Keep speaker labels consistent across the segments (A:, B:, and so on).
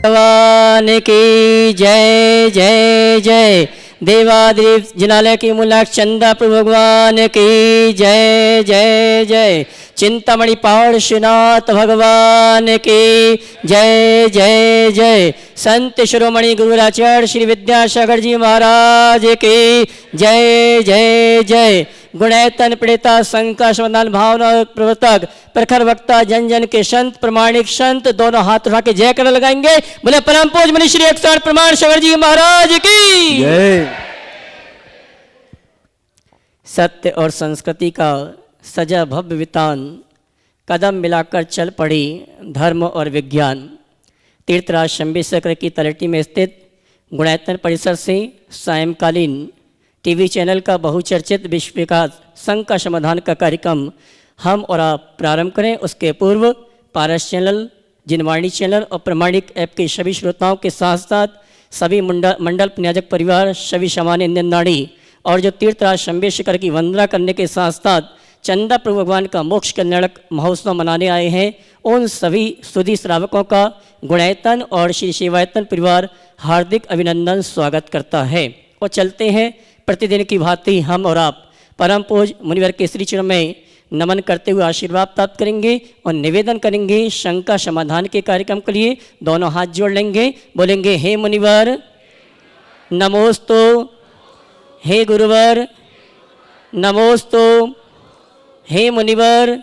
A: भगवान की जय जय जय। देवादेव जिनालय की मूलाक्ष चंदा प्रभु भगवान की जय जय जय। चिंतामणि पहाड़ श्रीनाथ भगवान की जय जय जय। संत शिरोमणि गुरुराचार्य श्री विद्यासागर जी महाराज की जय जय जय। गुणैतन प्रणेता संका समाधान भावना प्रवर्तक प्रखर वक्ता जन जन के संत प्रमाणिक संत दोनों हाथ उठा के जय कर लगाएंगे। बोले परम पूज्य मुनि श्री 108 प्रमाण सागर जी महाराज की
B: जय।
A: सत्य और संस्कृति का सजा भव्य वितान कदम मिलाकर चल पड़ी धर्म और विज्ञान। तीर्थराज शंबेश्वर की तलहटी में स्थित गुणैतन परिसर से सायंकालीन टीवी चैनल का बहुचर्चित विश्व विकास संघ का समाधान का कार्यक्रम हम और आप प्रारंभ करें। उसके पूर्व पारस चैनल, जिनवाणी चैनल और प्रमाणिक ऐप के सभी श्रोताओं के साथ साथ सभी मंडल पुण्याजक परिवार, सभी सामान्य इंडियन नाड़ी और जो तीर्थराज शंबेश्वर की वंदना करने के साथ साथ चंदा प्रभु भगवान का मोक्ष कल्याणक महोत्सव मनाने आए हैं, उन सभी सुधी श्रावकों का गुणैतन और श्री सेवायतन परिवार हार्दिक अभिनंदन स्वागत करता है। और चलते हैं प्रतिदिन की भांति हम और आप परम पूज्य मुनिवर के श्री चरण में नमन करते हुए आशीर्वाद प्राप्त करेंगे और निवेदन करेंगे शंका समाधान के कार्यक्रम के लिए। दोनों हाथ जोड़ लेंगे, बोलेंगे हे मुनिवर नमोस्तु, हे गुरुवर नमोस्तु, हे मुनिवर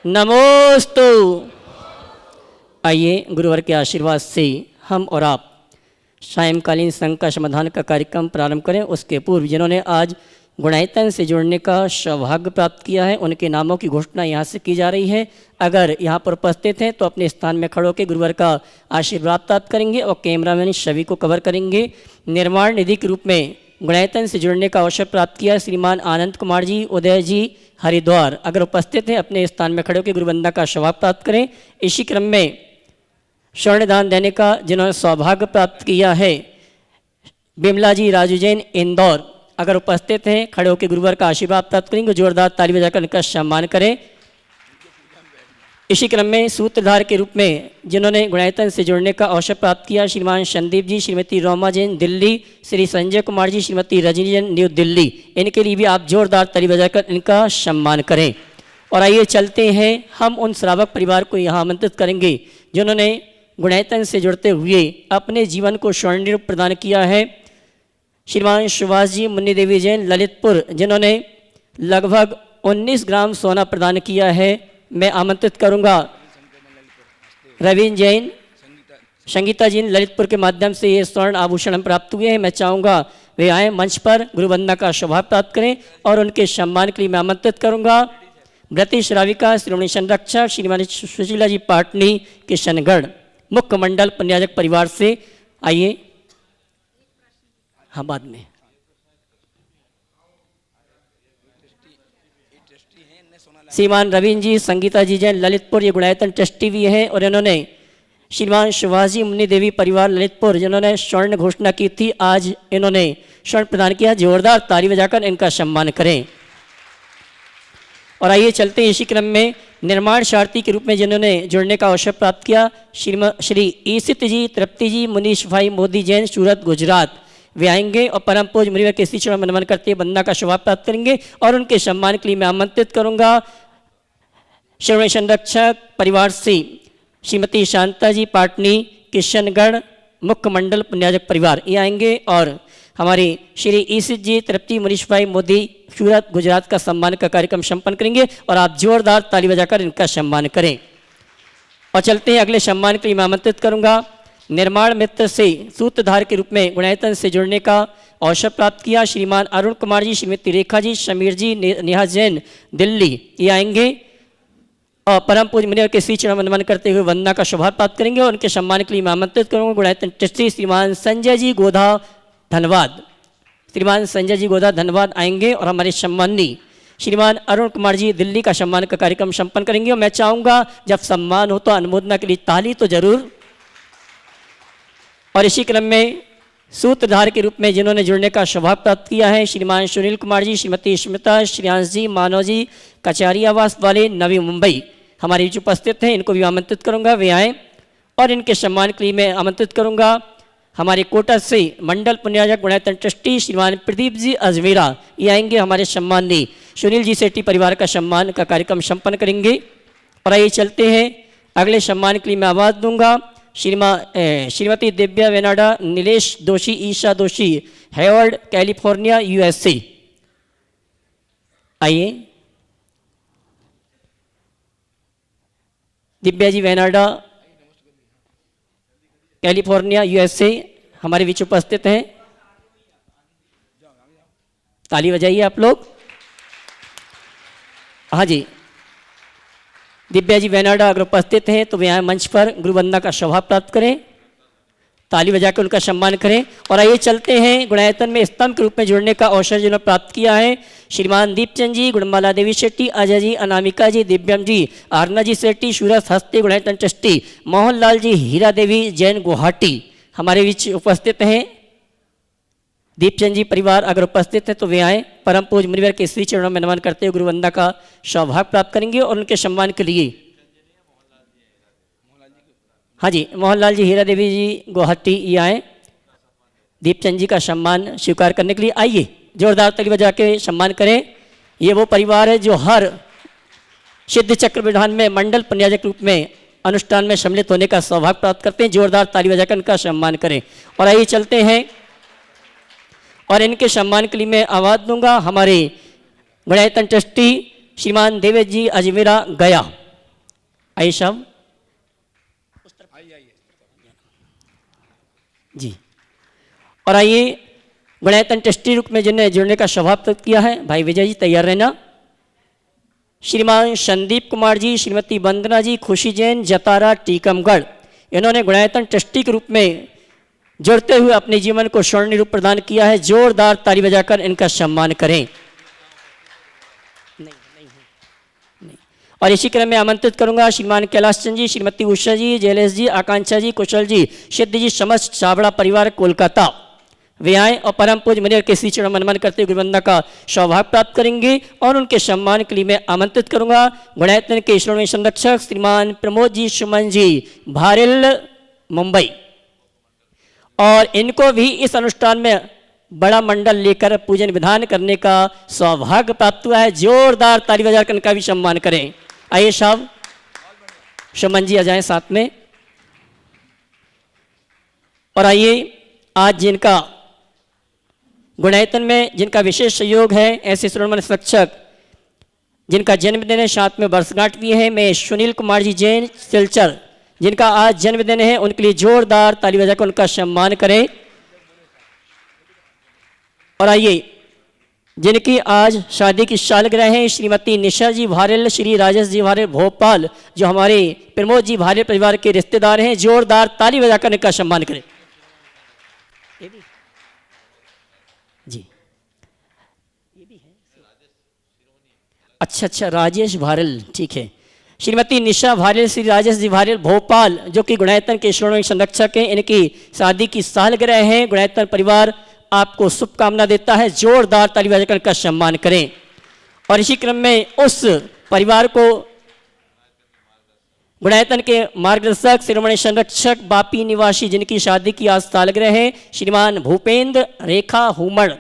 A: नमोस्तु। आइए गुरुवर के आशीर्वाद से हम और आप सायंकालीन संघ का समाधान का कार्यक्रम प्रारंभ करें। उसके पूर्व जिन्होंने आज गुणैतन से जुड़ने का सौभाग्य प्राप्त किया है उनके नामों की घोषणा यहाँ से की जा रही है। अगर यहाँ पर उपस्थित हैं तो अपने स्थान में खड़े होकर गुरुवर का आशीर्वाद प्राप्त करेंगे और कैमरामैन सभी को कवर करेंगे। निर्माण निधि के रूप में गुणैतन से जुड़ने का अवसर प्राप्त किया श्रीमान आनंद कुमार जी, उदय जी हरिद्वार। अगर उपस्थित हैं अपने स्थान में खड़े होकर गुरुवंदना का सौभाग्य प्राप्त करें। इसी क्रम में स्वर्णदान देने का जिन्होंने सौभाग्य प्राप्त किया है बिमला जी राजू जैन इंदौर, अगर उपस्थित हैं खड़े होकर गुरुवर का आशीर्वाद प्राप्त करेंगे। जोरदार ताली बजाकर इनका सम्मान करें। इसी क्रम में सूत्रधार के रूप में जिन्होंने गुणैतन से जुड़ने का अवसर प्राप्त किया श्रीमान संदीप जी, श्रीमती रोमा जैन दिल्ली, श्री संजय कुमार जी, श्रीमती रजनी जैन न्यू दिल्ली, इनके लिए भी आप जोरदार ताली बजाकर इनका सम्मान करें। और आइए चलते हैं हम उन श्रावक परिवार को यहाँ आमंत्रित करेंगे जिन्होंने गुणैतन से जुड़ते हुए अपने जीवन को स्वर्णिम रूप प्रदान किया है। श्रीमान सुभाष जी मुन्नी देवी जैन ललितपुर, जिन्होंने लगभग 19 ग्राम सोना प्रदान किया है। मैं आमंत्रित करूंगा रवीन जैन, संगीता जी ललितपुर के माध्यम से ये स्वर्ण आभूषण हम प्राप्त हुए हैं। मैं चाहूँगा वे आए मंच पर गुरुवंदना का सौभाग्य प्राप्त करें और उनके सम्मान के लिए मैं आमंत्रित करूंगा व्रती श्राविका श्रोमणी संरक्षक श्रीमती सुशीला जी पाटनी किशनगढ़ मुख्य मंडल पुण्याजक परिवार से। आइए हाँ बाद में श्रीमान रवीन जी, संगीता जी जैन ललितपुर, ये गुणैतन ट्रस्टी भी हैं और इन्होंने श्रीमान सुभाष जी मुन्नी देवी परिवार ललितपुर जिन्होंने स्वर्ण घोषणा की थी, आज इन्होंने स्वर्ण प्रदान किया। जोरदार ताली बजाकर इनका सम्मान करें। और आइए चलते हैं इसी क्रम में निर्माण सारथी के रूप में जिन्होंने जुड़ने का अवसर प्राप्त किया श्री ईसित जी, तृप्ति जी, मुनीश भाई मोदी जैन सूरत गुजरात, वे आएंगे और परम पूज्य मुनिवर के श्री चरण में नमन करते वंदना का सौभाग्य प्राप्त करेंगे। और उनके सम्मान के लिए मैं आमंत्रित करूंगा श्रोमणी संरक्षक परिवार से श्रीमती शांता जी पाटनी किशनगढ़ मुख्य मंडल पुण्याजक परिवार, ये आएंगे और हमारे श्री ईसित जी, तृप्ति, मुनीश भाई मोदी सूरत गुजरात का सम्मान का कार्यक्रम संपन्न करेंगे। और आप जोरदार ताली बजाकर इनका सम्मान करें। और चलते हैं अगले सम्मान के लिए मैं आमंत्रित करूंगा निर्माण मित्र से सूत्रधार के रूप में गुणैतन से जुड़ने का अवसर प्राप्त किया श्रीमान अरुण कुमार जी, श्रीमती रेखा जी, समीर जी, नेहा जैन दिल्ली, ये आएंगे और परम पूज्य मुनिवर के श्री चरण में नमन करते हुए वंदना का सौभाग्य प्राप्त करेंगे। और उनके सम्मान के लिए मैं आमंत्रित करूंगा गुणैतन ट्रस्टी श्रीमान संजय जी गोधा धन्यवाद, श्रीमान संजय जी गोधा धन्यवाद आएंगे और हमारे सम्मानी श्रीमान अरुण कुमार जी दिल्ली का सम्मान का कार्यक्रम संपन्न करेंगे। और मैं चाहूँगा जब सम्मान हो तो अनुमोदना के लिए ताली तो जरूर। और इसी क्रम में सूत्रधार के रूप में जिन्होंने जुड़ने का सौभाग्य प्राप्त किया है, श्रीमान सुनील कुमार जी, श्रीमती स्मिता, श्रेयांश जी, मानव जी, कचहरी आवास वाले, नवी मुंबई हमारे बीच उपस्थित हैं। इनको भी आमंत्रित करूंगा, वे आएँ और इनके सम्मान के लिए मैं आमंत्रित करूंगा हमारे कोटा से मंडल पुण्याजक गुणायतन ट्रस्टी श्रीमान प्रदीप जी अजमेरा, ये आएंगे हमारे सम्माननीय सुनील जी सेठी परिवार का सम्मान का कार्यक्रम संपन्न करेंगे। और आइए चलते हैं अगले सम्मान के लिए मैं आवाज़ दूंगा श्रीमती दिव्या वेनाडा, नीलेश दोषी, ईशा दोषी, हेवर्ड, कैलिफोर्निया, यूएसए। आइए दिव्या जी वेनाडा, कैलिफोर्निया, यूएसए हमारे बीच उपस्थित हैं। ताली बजाइए आप लोग। हाँ जी, दिव्या जी वेनाडा अगर उपस्थित हैं तो वे यहाँ मंच पर गुरुवंदना का सौभाग्य प्राप्त करें, ताली बजाकर उनका सम्मान करें। और आइए चलते हैं गुणायतन में स्तंभ के रूप में जुड़ने का अवसर जिन्होंने प्राप्त किया है, श्रीमान दीपचंद जी, गुणमाला देवी शेट्टी, अजय जी, अनामिका जी, दिव्यम जी, आरना जी सेट्टी, सूरज हस्ते गुणायतन ट्रस्टी, मोहनलाल जी, हीरा देवी, जैन गुवाहाटी हमारे बीच उपस्थित हैं। दीपचंद जी परिवार अगर उपस्थित है तो वे आए, परम पूज मुनिवर के श्री चरणों में नमन करते हुए गुरुवंदना का सौभाग्य प्राप्त करेंगे। और उनके सम्मान के लिए हाँ जी, मोहनलाल जी, हीरा देवी जी, गुवाहाटी ये आए दीपचंद जी का सम्मान स्वीकार करने के लिए। आइए जोरदार ताली बजा के सम्मान करें। ये वो परिवार है जो हर सिद्ध चक्र विधान में मंडल पुण्याजक रूप में अनुष्ठान में सम्मिलित होने का सौभाग्य प्राप्त करते हैं। जोरदार ताली बजाकर उनका सम्मान करें। और आइए चलते हैं और इनके सम्मान के लिए मैं आवाज़ दूंगा हमारे गुणायतन ट्रस्टी श्रीमान देवेश जी अजमेरा गया। आइए साहब जी। और आइए गुणायतन ट्रस्टी रूप में जिन्हें जुड़ने का सौभाग्य प्राप्त किया है, भाई विजय जी तैयार रहना। श्रीमान संदीप कुमार जी, श्रीमती वंदना जी, खुशी जैन, जतारा, टीकमगढ़, इन्होंने गुणायतन ट्रस्टी के रूप में जुड़ते हुए अपने जीवन को स्वर्णिम रूप प्रदान किया है। जोरदार ताली बजाकर इनका सम्मान करें। नहीं। और इसी क्रम में आमंत्रित करूंगा श्रीमान कैलाश चंद जी, श्रीमती उषा जी, जयलेश जी, आकांक्षा जी, कुशल जी, सिद्ध जी, समस्त छाबड़ा परिवार कोलकाता वे आए और परम पूज मुनिवर के श्री चरण मनमन करते गुरुवंदना का सौभाग्य प्राप्त करेंगे। और उनके सम्मान के लिए मैं आमंत्रित करूंगा गुणायतन के श्रोमणी संरक्षक श्रीमान प्रमोद जी, सुमन जी, भारेल, मुंबई। और इनको भी इस अनुष्ठान में बड़ा मंडल लेकर पूजन विधान करने का सौभाग्य प्राप्त हुआ है। जोरदार ताली बजाकर इनका भी सम्मान करें। आइए साहब सुमन जी आ जाएं साथ में। और आइए आज जिनका गुणायतन में जिनका विशेष सहयोग है, ऐसे श्रोमणी संरक्षक जिनका जन्मदिन है, साथ में वर्षगांठ भी है, मैं सुनील कुमार जी जैन सिलचर जिनका आज जन्मदिन है, उनके लिए जोरदार ताली बजाकर उनका सम्मान करें। और आइए जिनकी आज शादी की सालगिरह है, श्रीमती निशा जी भारेल, श्री राजेश जी भारेल भोपाल, जो हमारे प्रमोद जी भारेल परिवार के रिश्तेदार हैं, जोरदार ताली बजाकर इनका सम्मान करें। जी ये भी है। अच्छा, राजेश भारेल, ठीक है। श्रीमती निशा भारेल, श्री राजेश जी भारेल भोपाल, जो कि गुणायतन के श्रोमणी संरक्षक हैं, इनकी शादी की सालगिरह है। गुणायतन परिवार आपको शुभकामना देता है। जोरदार ताली बजाकर का सम्मान करें। और इसी क्रम में उस परिवार को गुणायतन के मार्गदर्शक श्रोमणी संरक्षक बापी निवासी, जिनकी शादी की आज सालगिरह है, श्रीमान भूपेंद्र रेखा हुमड़,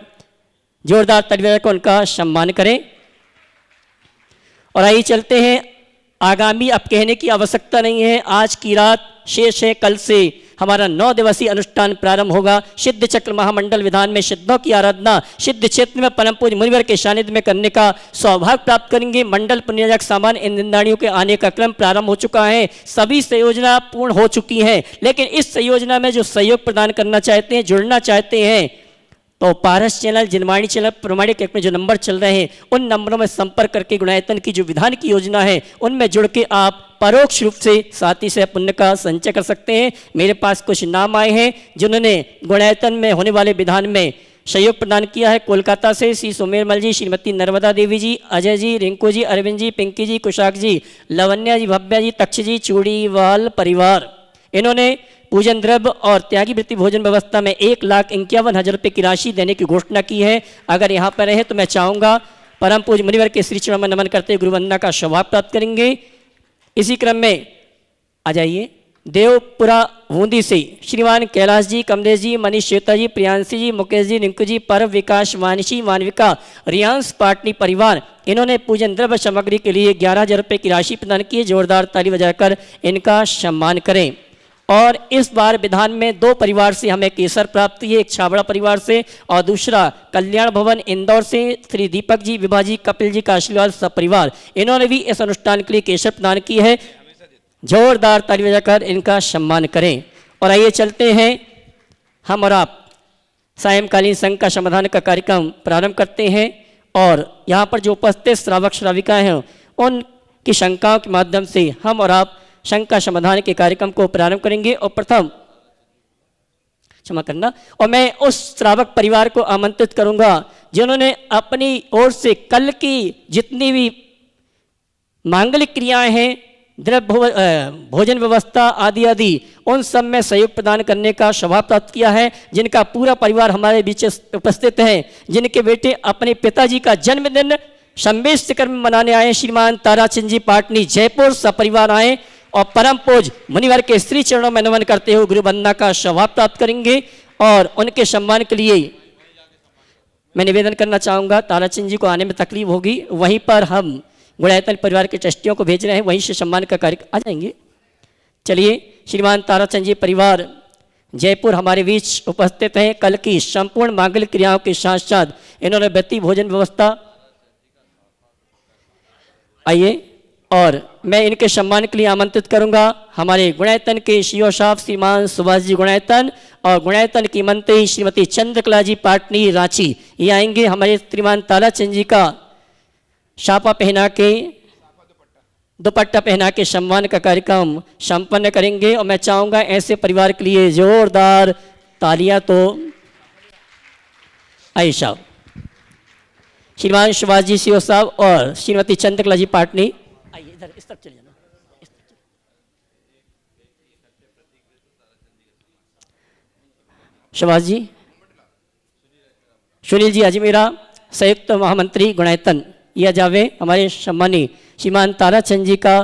A: जोरदार ताली बजाकर उनका सम्मान करें। और आइए चलते हैं आगामी, अब कहने की आवश्यकता नहीं है, आज की रात शेष है, कल से हमारा 9 दिवसीय अनुष्ठान प्रारंभ होगा। सिद्ध चक्र महामंडल विधान में सिद्धों की आराधना सिद्ध क्षेत्र में परम पूज्य मुनिवर के सानिध्य में करने का सौभाग्य प्राप्त करेंगे। मंडल पुण्याजक सामान इन निंदाणियों के आने का क्रम प्रारंभ हो चुका है। सभी संयोजना पूर्ण हो चुकी हैं, लेकिन इस संयोजना में जो सहयोग प्रदान करना चाहते हैं, जुड़ना चाहते हैं, तो पारस चैनल, जिनवाणी चैनल, प्रमाणिक ऐप में जो नंबर चल रहे हैं, उन नंबरों में संपर्क करके गुणायतन की जो विधान की योजना है, उनमें जुड़ के आप परोक्ष रूप से साथी से पुण्य का संचय कर सकते हैं। मेरे पास कुछ नाम आए हैं जिन्होंने गुणायतन में होने वाले विधान में सहयोग प्रदान किया है। कोलकाता से श्री सुमेरमल जी, श्रीमती नर्मदा देवी जी, अजय जी, रिंकू जी, अरविंद जी, पिंकी जी, कुशाक जी, लवन्या जी, भव्या जी, तक्ष जी, चूड़ीवाल परिवार, इन्होंने पूजन द्रव्य और त्यागी वृत्ति भोजन व्यवस्था में 1,51,000 रुपये की राशि देने की घोषणा की है। अगर यहाँ पर रहे तो मैं चाहूँगा परम पूज्य मुनिवर के श्री चरणों में नमन करते हुए गुरुवंदना का सौभाग्य प्राप्त करेंगे। इसी क्रम में आ जाइए देवपुरा बूंदी से श्रीमान कैलाश जी, कमलेश जी, मनीष श्वेता जी, प्रियांशी जी, मुकेश जी, रिंकू जी, परम विकास, मानसी, मानविका, रियांश पाटनी परिवार, इन्होंने पूजन द्रव्य सामग्री के लिए 11,000 रुपये की राशि प्रदान की। जोरदार ताली बजाकर इनका सम्मान करें। और इस बार विधान में 2 परिवार से हमें केसर प्राप्त हुई है, एक छाबड़ा परिवार से और दूसरा कल्याण भवन इंदौर से श्री दीपक जी, विभा जी, कपिल जी का आशीर्वाद सब परिवार, इन्होंने भी इस अनुष्ठान के लिए केसर प्रदान की है। जोरदार ताली बजाकर इनका सम्मान करें। और आइए चलते हैं हम और आप सायंकालीन संघ का समाधान का कार्यक्रम प्रारंभ करते हैं। और यहाँ पर जो उपस्थित श्रावक श्राविकाएँ हैं उनकी शंकाओं के माध्यम से हम और आप संघ का समाधान के कार्यक्रम को प्रारंभ करेंगे। और प्रथम क्षमा करना, और मैं उस श्रावक परिवार को आमंत्रित करूंगा जिन्होंने अपनी ओर से कल की जितनी भी मांगलिक क्रियाएं हैं, द्रव्य भोजन व्यवस्था आदि आदि, उन सब में सहयोग प्रदान करने का सौभाग्य प्राप्त किया है। जिनका पूरा परिवार हमारे बीच उपस्थित है, जिनके बेटे अपने पिताजी का जन्मदिन संवेश शिखर में मनाने आए, श्रीमान ताराचंद जी पाटनी जयपुर सपरिवार आए और परम पूज मुनिवर के श्री चरणों में नमन करते हुए गुरु वंदना का सौभाग्य प्राप्त करेंगे। और उनके सम्मान के लिए मैं निवेदन करना चाहूँगा, ताराचंद जी को आने में तकलीफ होगी, वहीं पर हम गुणायतन परिवार के ट्रस्टियों को भेज रहे हैं, वहीं से सम्मान का कार्य आ जाएंगे। चलिए, श्रीमान ताराचंद जी परिवार जयपुर हमारे बीच उपस्थित हैं। कल की संपूर्ण मांगलिक क्रियाओं के साथ साथ इन्होंने व्यक्ति भोजन व्यवस्था, आइए, और मैं इनके सम्मान के लिए आमंत्रित करूंगा हमारे गुणायतन के सीओ साहब श्रीमान सुभाष जी गुणायतन और गुणायतन की मंत्री श्रीमती चंद्रकला जी पाटनी रांची, ये आएंगे। हमारे श्रीमान ताराचंद जी का शापा पहना के, दुपट्टा पहना के सम्मान का कार्यक्रम संपन्न करेंगे। और मैं चाहूँगा ऐसे परिवार के लिए जोरदार तालियां। तो आइए साहब, श्रीमान सुभाष जी सीओ साहब और श्रीमती चंद्रकला जी पाटनी, आइए इधर इस तरफ चले जाना। सुभाष जी, सुनील जी अजमेरा संयुक्त महामंत्री गुणायतन, यह जावे हमारे सम्मानी श्रीमान ताराचंद जी का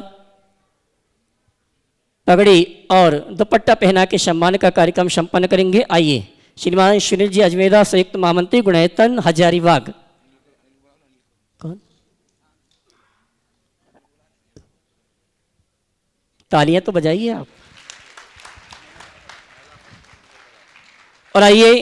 A: पगड़ी और दुपट्टा पहना के सम्मान का कार्यक्रम संपन्न करेंगे। आइए, श्रीमान सुनील जी अजमेरा संयुक्त महामंत्री गुणायतन हजारीबाग। कौन? तालियां तो बजाइए आप। और आइए,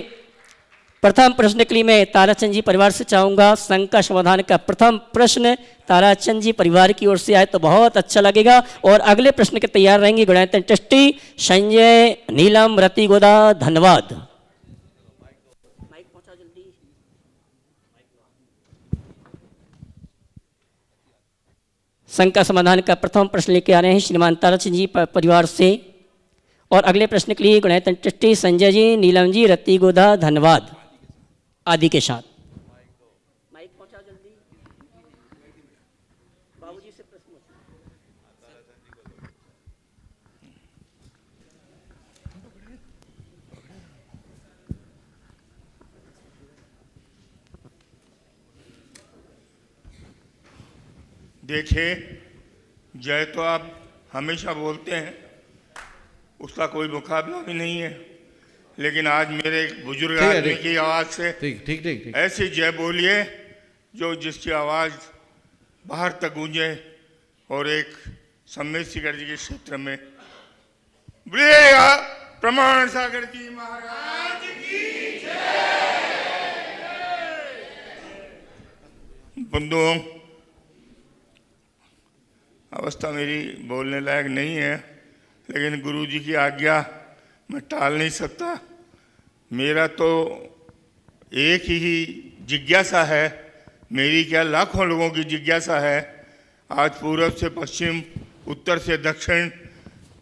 A: प्रथम प्रश्न के लिए मैं ताराचंद जी परिवार से चाहूँगा संघ का समाधान का प्रथम प्रश्न ताराचंद जी परिवार की ओर से आए तो बहुत अच्छा लगेगा। और अगले प्रश्न के तैयार रहेंगे गुणायतन ट्रस्टी संजय, नीलम, रति गोदा। धन्यवाद। संघ का समाधान का प्रथम प्रश्न लेके आ रहे हैं श्रीमान ताराचंद जी परिवार से। और अगले प्रश्न के लिए गुणायतन ट्रस्टी संजय जी, नीलम जी, रति गोदा। धन्यवाद आदि के साथ। माइक पहुंचा जल्दी, बाबूजी से प्रश्न।
B: देखिए, जय तो आप हमेशा बोलते हैं, उसका कोई मुकाबला भी नहीं है, लेकिन आज मेरे एक बुजुर्ग आदमी की आवाज़ से ठीक ऐसी जय बोलिए जो जिसकी आवाज़ बाहर तक गूंजे और एक सम्मेद शिखर जी के क्षेत्र में बोलिएगा। प्रमाण सागर जी महाराज की जय। बंधुओं, अवस्था मेरी बोलने लायक नहीं है, लेकिन गुरु जी की आज्ञा मैं टाल नहीं सकता। मेरा तो एक ही जिज्ञासा है, मेरी क्या लाखों लोगों की जिज्ञासा है। आज पूर्व से पश्चिम, उत्तर से दक्षिण,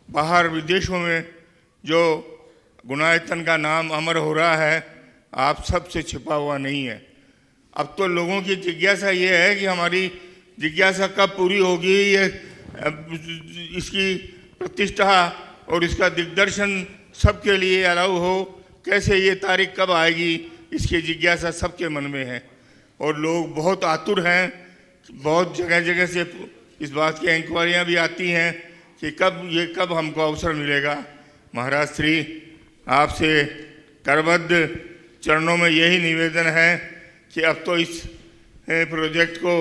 B: बाहर विदेशों में जो गुणायतन का नाम अमर हो रहा है, आप सबसे छिपा हुआ नहीं है। अब तो लोगों की जिज्ञासा ये है कि हमारी जिज्ञासा कब पूरी होगी, ये इसकी प्रतिष्ठा और इसका दिग्दर्शन सबके लिए अलाउ हो। कैसे ये तारीख कब आएगी, इसकी जिज्ञासा सबके मन में है और लोग बहुत आतुर हैं। बहुत जगह जगह से इस बात की इंक्वायरियाँ भी आती हैं कि कब हमको अवसर मिलेगा। महाराज श्री आपसे करबद्ध चरणों में यही निवेदन है कि अब तो इस प्रोजेक्ट को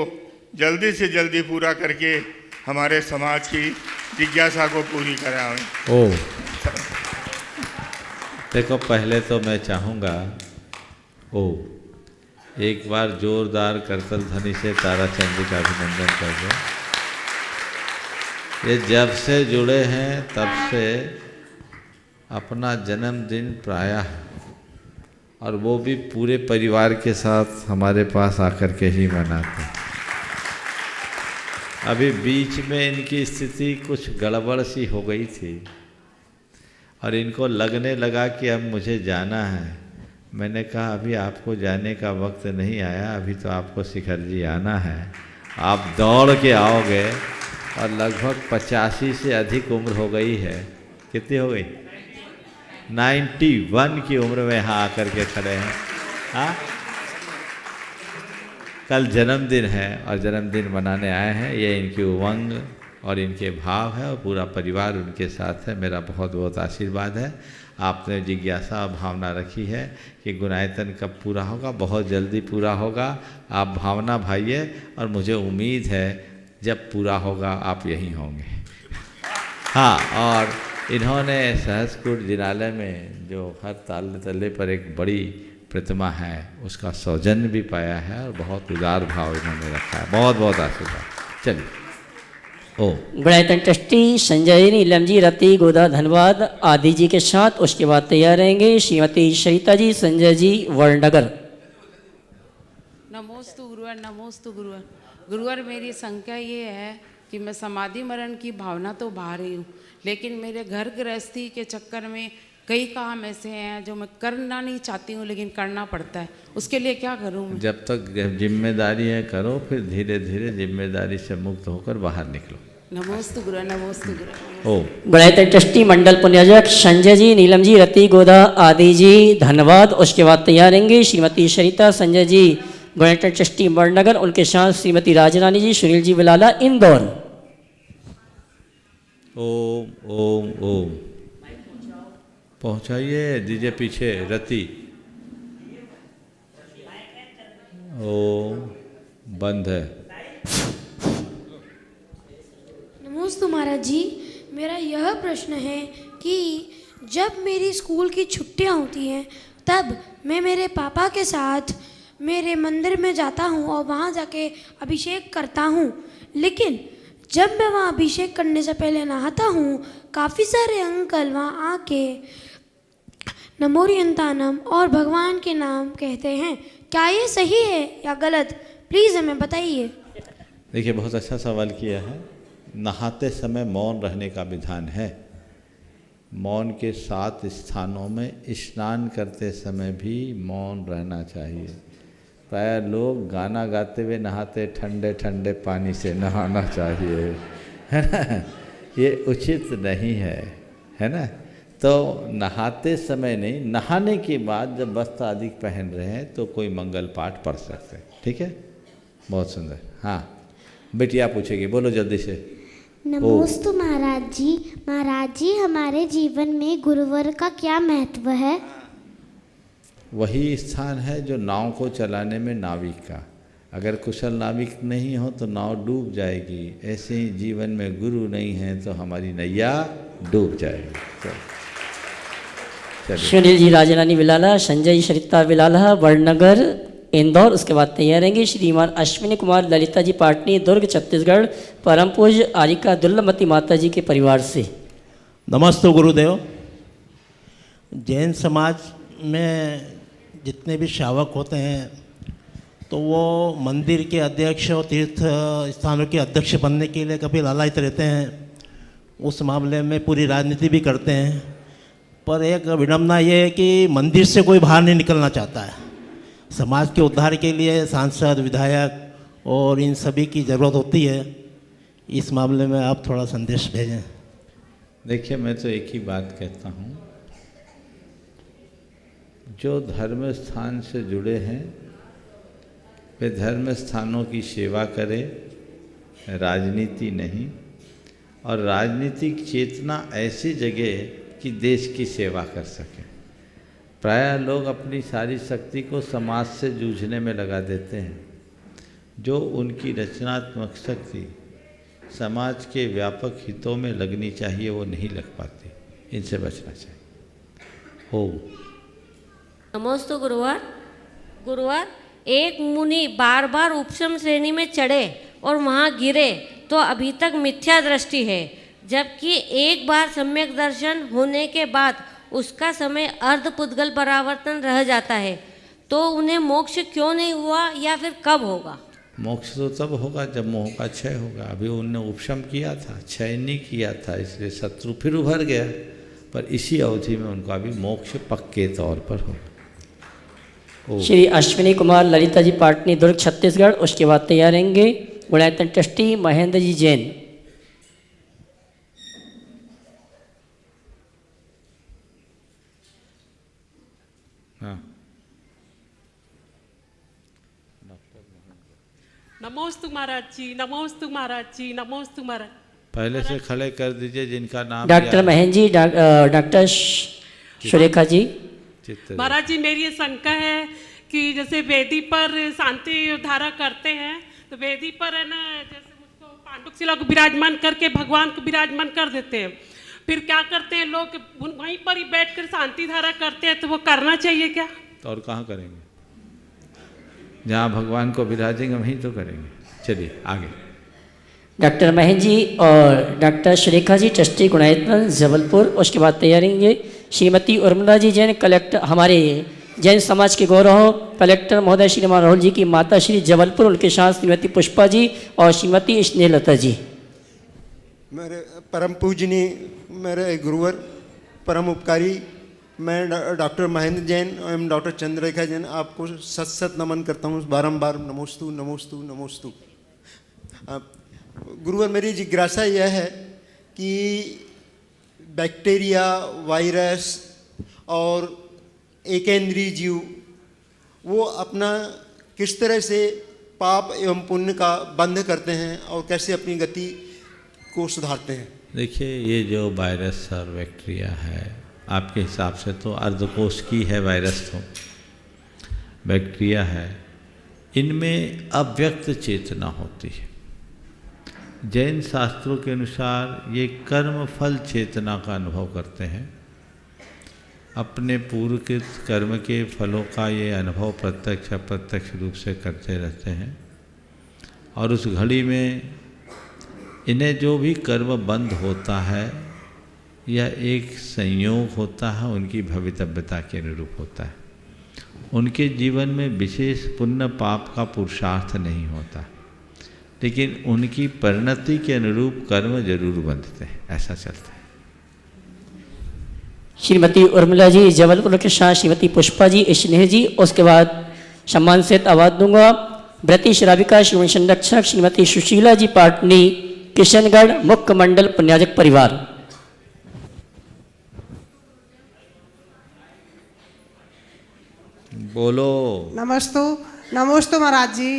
B: जल्दी से जल्दी पूरा करके हमारे समाज की जिज्ञासा को पूरी कराएं।
C: ओ देखो, पहले तो मैं चाहूँगा एक बार जोरदार करतल ध्वनि से ताराचंद जी का अभिनंदन कर दो। ये जब से जुड़े हैं तब से अपना जन्मदिन प्रायः, और वो भी पूरे परिवार के साथ हमारे पास आकर के ही मनाते हैं। अभी बीच में इनकी स्थिति कुछ गड़बड़ सी हो गई थी और इनको लगने लगा कि अब मुझे जाना है। मैंने कहा अभी आपको जाने का वक्त नहीं आया, अभी तो आपको शिखर जी आना है। आप दौड़ के आओगे और लगभग 85 से अधिक उम्र हो गई है। कितनी हो गई? 91 की उम्र में यहाँ आकर के खड़े हैं। हाँ, कल जन्मदिन है और जन्मदिन मनाने आए हैं। ये इनकी उमंग और इनके भाव है और पूरा परिवार उनके साथ है। मेरा बहुत बहुत आशीर्वाद है। आपने जिज्ञासा और भावना रखी है कि गुणायतन कब पूरा होगा, बहुत जल्दी पूरा होगा। आप भावना भाइये और मुझे उम्मीद है जब पूरा होगा आप यहीं होंगे। हाँ, और इन्होंने सहस्रकुंड जिनालय में जो हर तल्ले पर एक बड़ी प्रतिमा है उसका सौजन्य भी पाया है और बहुत उदार भाव इन्होंने रखा है। बहुत बहुत आशीर्वाद। चलिए।
A: गुणायतन ट्रस्टी संजय नीलम जी, रति, गोदा, धनबाद आदि जी के साथ उसके बाद तैयार रहेंगे श्रीमती सरिता जी, संजय जी, वरनगर।
D: नमोस्तु गुरुवर, नमोस्तु गुरुवर। गुरुवर, मेरी संख्या ये है कि मैं समाधि मरण की भावना तो बहा रही हूँ, लेकिन मेरे घर गृहस्थी के चक्कर में कई काम ऐसे हैं जो मैं करना नहीं चाहती हूँ लेकिन करना पड़ता है। उसके लिए क्या करूँ मैं?
C: जब तक जिम्मेदारी है करो, फिर धीरे धीरे जिम्मेदारी से मुक्त होकर बाहर निकलो।
D: नमोस्तु गुरु, नमोस्तु गुरु।
A: गुणायतन ट्रस्टी मंडल पुण्याजक संजय जी, नीलम जी, रति, गोदा आदि जी, धन्यवाद। उसके बाद तैयार रहेंगे श्रीमती सरिता, संजय जी, गुणायतन ट्रस्टी वरनगर। उनके साथ श्रीमती राजरानी जी, सुनील जी बिलाला, इंदौर।
C: ओम ओम ओम। पहुँचाइए दीजिए पीछे रति। ओम बंद है।
E: नमस्ते महाराज जी, मेरा यह प्रश्न है कि जब मेरी स्कूल की छुट्टियां होती हैं तब मैं मेरे पापा के साथ मेरे मंदिर में जाता हूं और वहां जाके अभिषेक करता हूं, लेकिन जब मैं वहां अभिषेक करने से पहले नहाता हूं काफ़ी सारे अंकल वहां आके नमोरियंतानम और भगवान के नाम कहते हैं। क्या ये सही है या गलत? प्लीज़ हमें बताइए।
C: देखिए, बहुत अच्छा सवाल किया है। नहाते समय मौन रहने का विधान है। मौन के 7 स्थानों में स्नान करते समय भी मौन रहना चाहिए। प्राय लोग गाना गाते हुए नहाते, ठंडे ठंडे पानी से नहाना चाहिए, है ना? ये उचित नहीं है ना? तो नहाते समय नहीं, नहाने के बाद जब वस्त्र आदि पहन रहे हैं तो कोई मंगल पाठ पढ़ सकते हैं। ठीक है, बहुत सुंदर। हाँ, बेटिया पूछेगी, बोलो जल्दी से।
F: नमोस्तु महाराज जी। महाराज जी, हमारे जीवन में गुरुवर का क्या महत्व है?
C: वही स्थान है जो नाव को चलाने में नाविक का। अगर कुशल नाविक नहीं हो तो नाव डूब जाएगी। ऐसे ही जीवन में गुरु नहीं है तो हमारी नैया डूब जाएगी।
A: सुनील जी, राजरानी बिलाला, संजय जी, सरिता बिलाला, वरनगर, इंदौर। उसके बाद तैयार रहेंगे श्रीमान अश्विनी कुमार, ललिता जी, पाटनी, दुर्ग, छत्तीसगढ़। परम पूज्य आरिका दुर्लभमती माता जी के परिवार से।
G: नमस्ते गुरुदेव। जैन समाज में जितने भी श्रावक होते हैं तो वो मंदिर के अध्यक्ष और तीर्थ स्थानों के अध्यक्ष बनने के लिए कभी लालायित रहते हैं। उस मामले में पूरी राजनीति भी करते हैं, पर एक विडंबना ये है कि मंदिर से कोई बाहर नहीं निकलना चाहता है। समाज के उद्धार के लिए सांसद, विधायक और इन सभी की ज़रूरत होती है। इस मामले में आप थोड़ा संदेश भेजें।
C: देखिए, मैं तो एक ही बात कहता हूँ जो धर्म स्थान से जुड़े हैं वे धर्म स्थानों की सेवा करें, राजनीति नहीं, और राजनीतिक चेतना ऐसी जगह कि देश की सेवा कर सकें। प्रायः लोग अपनी सारी शक्ति को समाज से जूझने में लगा देते हैं, जो उनकी रचनात्मक शक्ति समाज के व्यापक हितों में लगनी चाहिए वो नहीं लग पाती। इनसे बचना चाहिए। हो
H: नमोस्तु गुरुवर एक मुनि बार बार उपशम श्रेणी में चढ़े और वहाँ गिरे तो अभी तक मिथ्या दृष्टि है, जबकि एक बार सम्यक दर्शन होने के बाद उसका समय अर्धपुद्गल परावर्तन रह जाता है, तो उन्हें मोक्ष क्यों नहीं हुआ या फिर कब होगा?
C: मोक्ष तो तब होगा जब मोह का क्षय होगा। अभी उनने उपशम किया था, क्षय नहीं किया था, इसलिए शत्रु फिर उभर गया, पर इसी अवधि में उनका भी मोक्ष पक्के तौर पर होगा।
A: श्री अश्विनी कुमार ललिता जी पाटनी दुर्ग छत्तीसगढ़। उसके बाद तैयार रहेंगे गुणायतन ट्रस्टी महेंद्र जी जैन।
C: हाँ।
I: नमोस्तु महाराज जी, नमोस्तु महाराज जी, नमोस्तु महाराज।
C: पहले से खड़े कर दीजिए जिनका नाम
A: डॉक्टर महेंद्र जी, डॉक्टर सुरेखा जी।
I: महाराज जी मेरी ये शंका है कि जैसे वेदी पर शांति धारा करते हैं तो वेदी पर है ना, जैसे उसको पांडुक शिला को विराजमान करके भगवान को विराजमान कर देते हैं, फिर क्या करते हैं लोग वहीं पर ही बैठकर शांति धारा करते हैं, तो वो करना चाहिए क्या?
C: तो और कहाँ करेंगे? जहाँ भगवान को विराजेंगे वहीं तो करेंगे। चलिए आगे।
A: डॉक्टर महेंद्र जी और डॉक्टर सुरेखा जी ट्रस्टी गुणायतन जबलपुर। उसके बाद तैयार रहेंगे श्रीमती उर्मिला जी जैन, कलेक्टर हमारे जैन समाज के गौरव कलेक्टर महोदय श्रीमान राहुल जी की माता श्री जबलपुर, उनके साथ श्रीमती पुष्पा जी और श्रीमती स्नेहलता जी।
J: मेरे परम पूजनीय मेरे गुरुवर परम उपकारी मैं डॉक्टर महेंद्र जैन एवं डॉक्टर चंद्ररेखा जैन आपको सत सत नमन करता हूँ बारंबार। नमोस्तु नमोस्तु नमोस्तु। गुरुवर मेरी जिज्ञासा यह है कि बैक्टीरिया, वायरस और एकेंद्रीय जीव वो अपना किस तरह से पाप एवं पुण्य का बंध करते हैं और कैसे अपनी गति को सुधारते हैं?
C: देखिए, ये जो वायरस और बैक्टीरिया है आपके हिसाब से तो अर्धकोश की है, वायरस तो बैक्टीरिया है, इनमें अव्यक्त चेतना होती है। जैन शास्त्रों के अनुसार ये कर्म फल चेतना का अनुभव करते हैं। अपने पूर्वकृत कर्म के फलों का ये अनुभव प्रत्यक्ष अप्रत्यक्ष रूप से करते रहते हैं, और उस घड़ी में इन्हें जो भी कर्म बंद होता है यह एक संयोग होता है, उनकी भवितव्यता के अनुरूप होता है। उनके जीवन में विशेष पुण्य पाप का पुरुषार्थ नहीं होता, लेकिन उनकी परिणति के अनुरूप कर्म जरूर बंधते हैं, ऐसा चलता है।
A: श्रीमती उर्मिला जी जबलपुर के साथ श्रीमती पुष्पा जी स्नेह जी। उसके बाद सम्मान से आवाज दूंगा व्रती श्राविका श्रीमती संरक्षक श्रीमती सुशीला जी पाटनी किशनगढ़ मुख्य मंडल पुण्याजक परिवार।
C: बोलो।
K: नमस्तु नमोस्तु महाराज जी।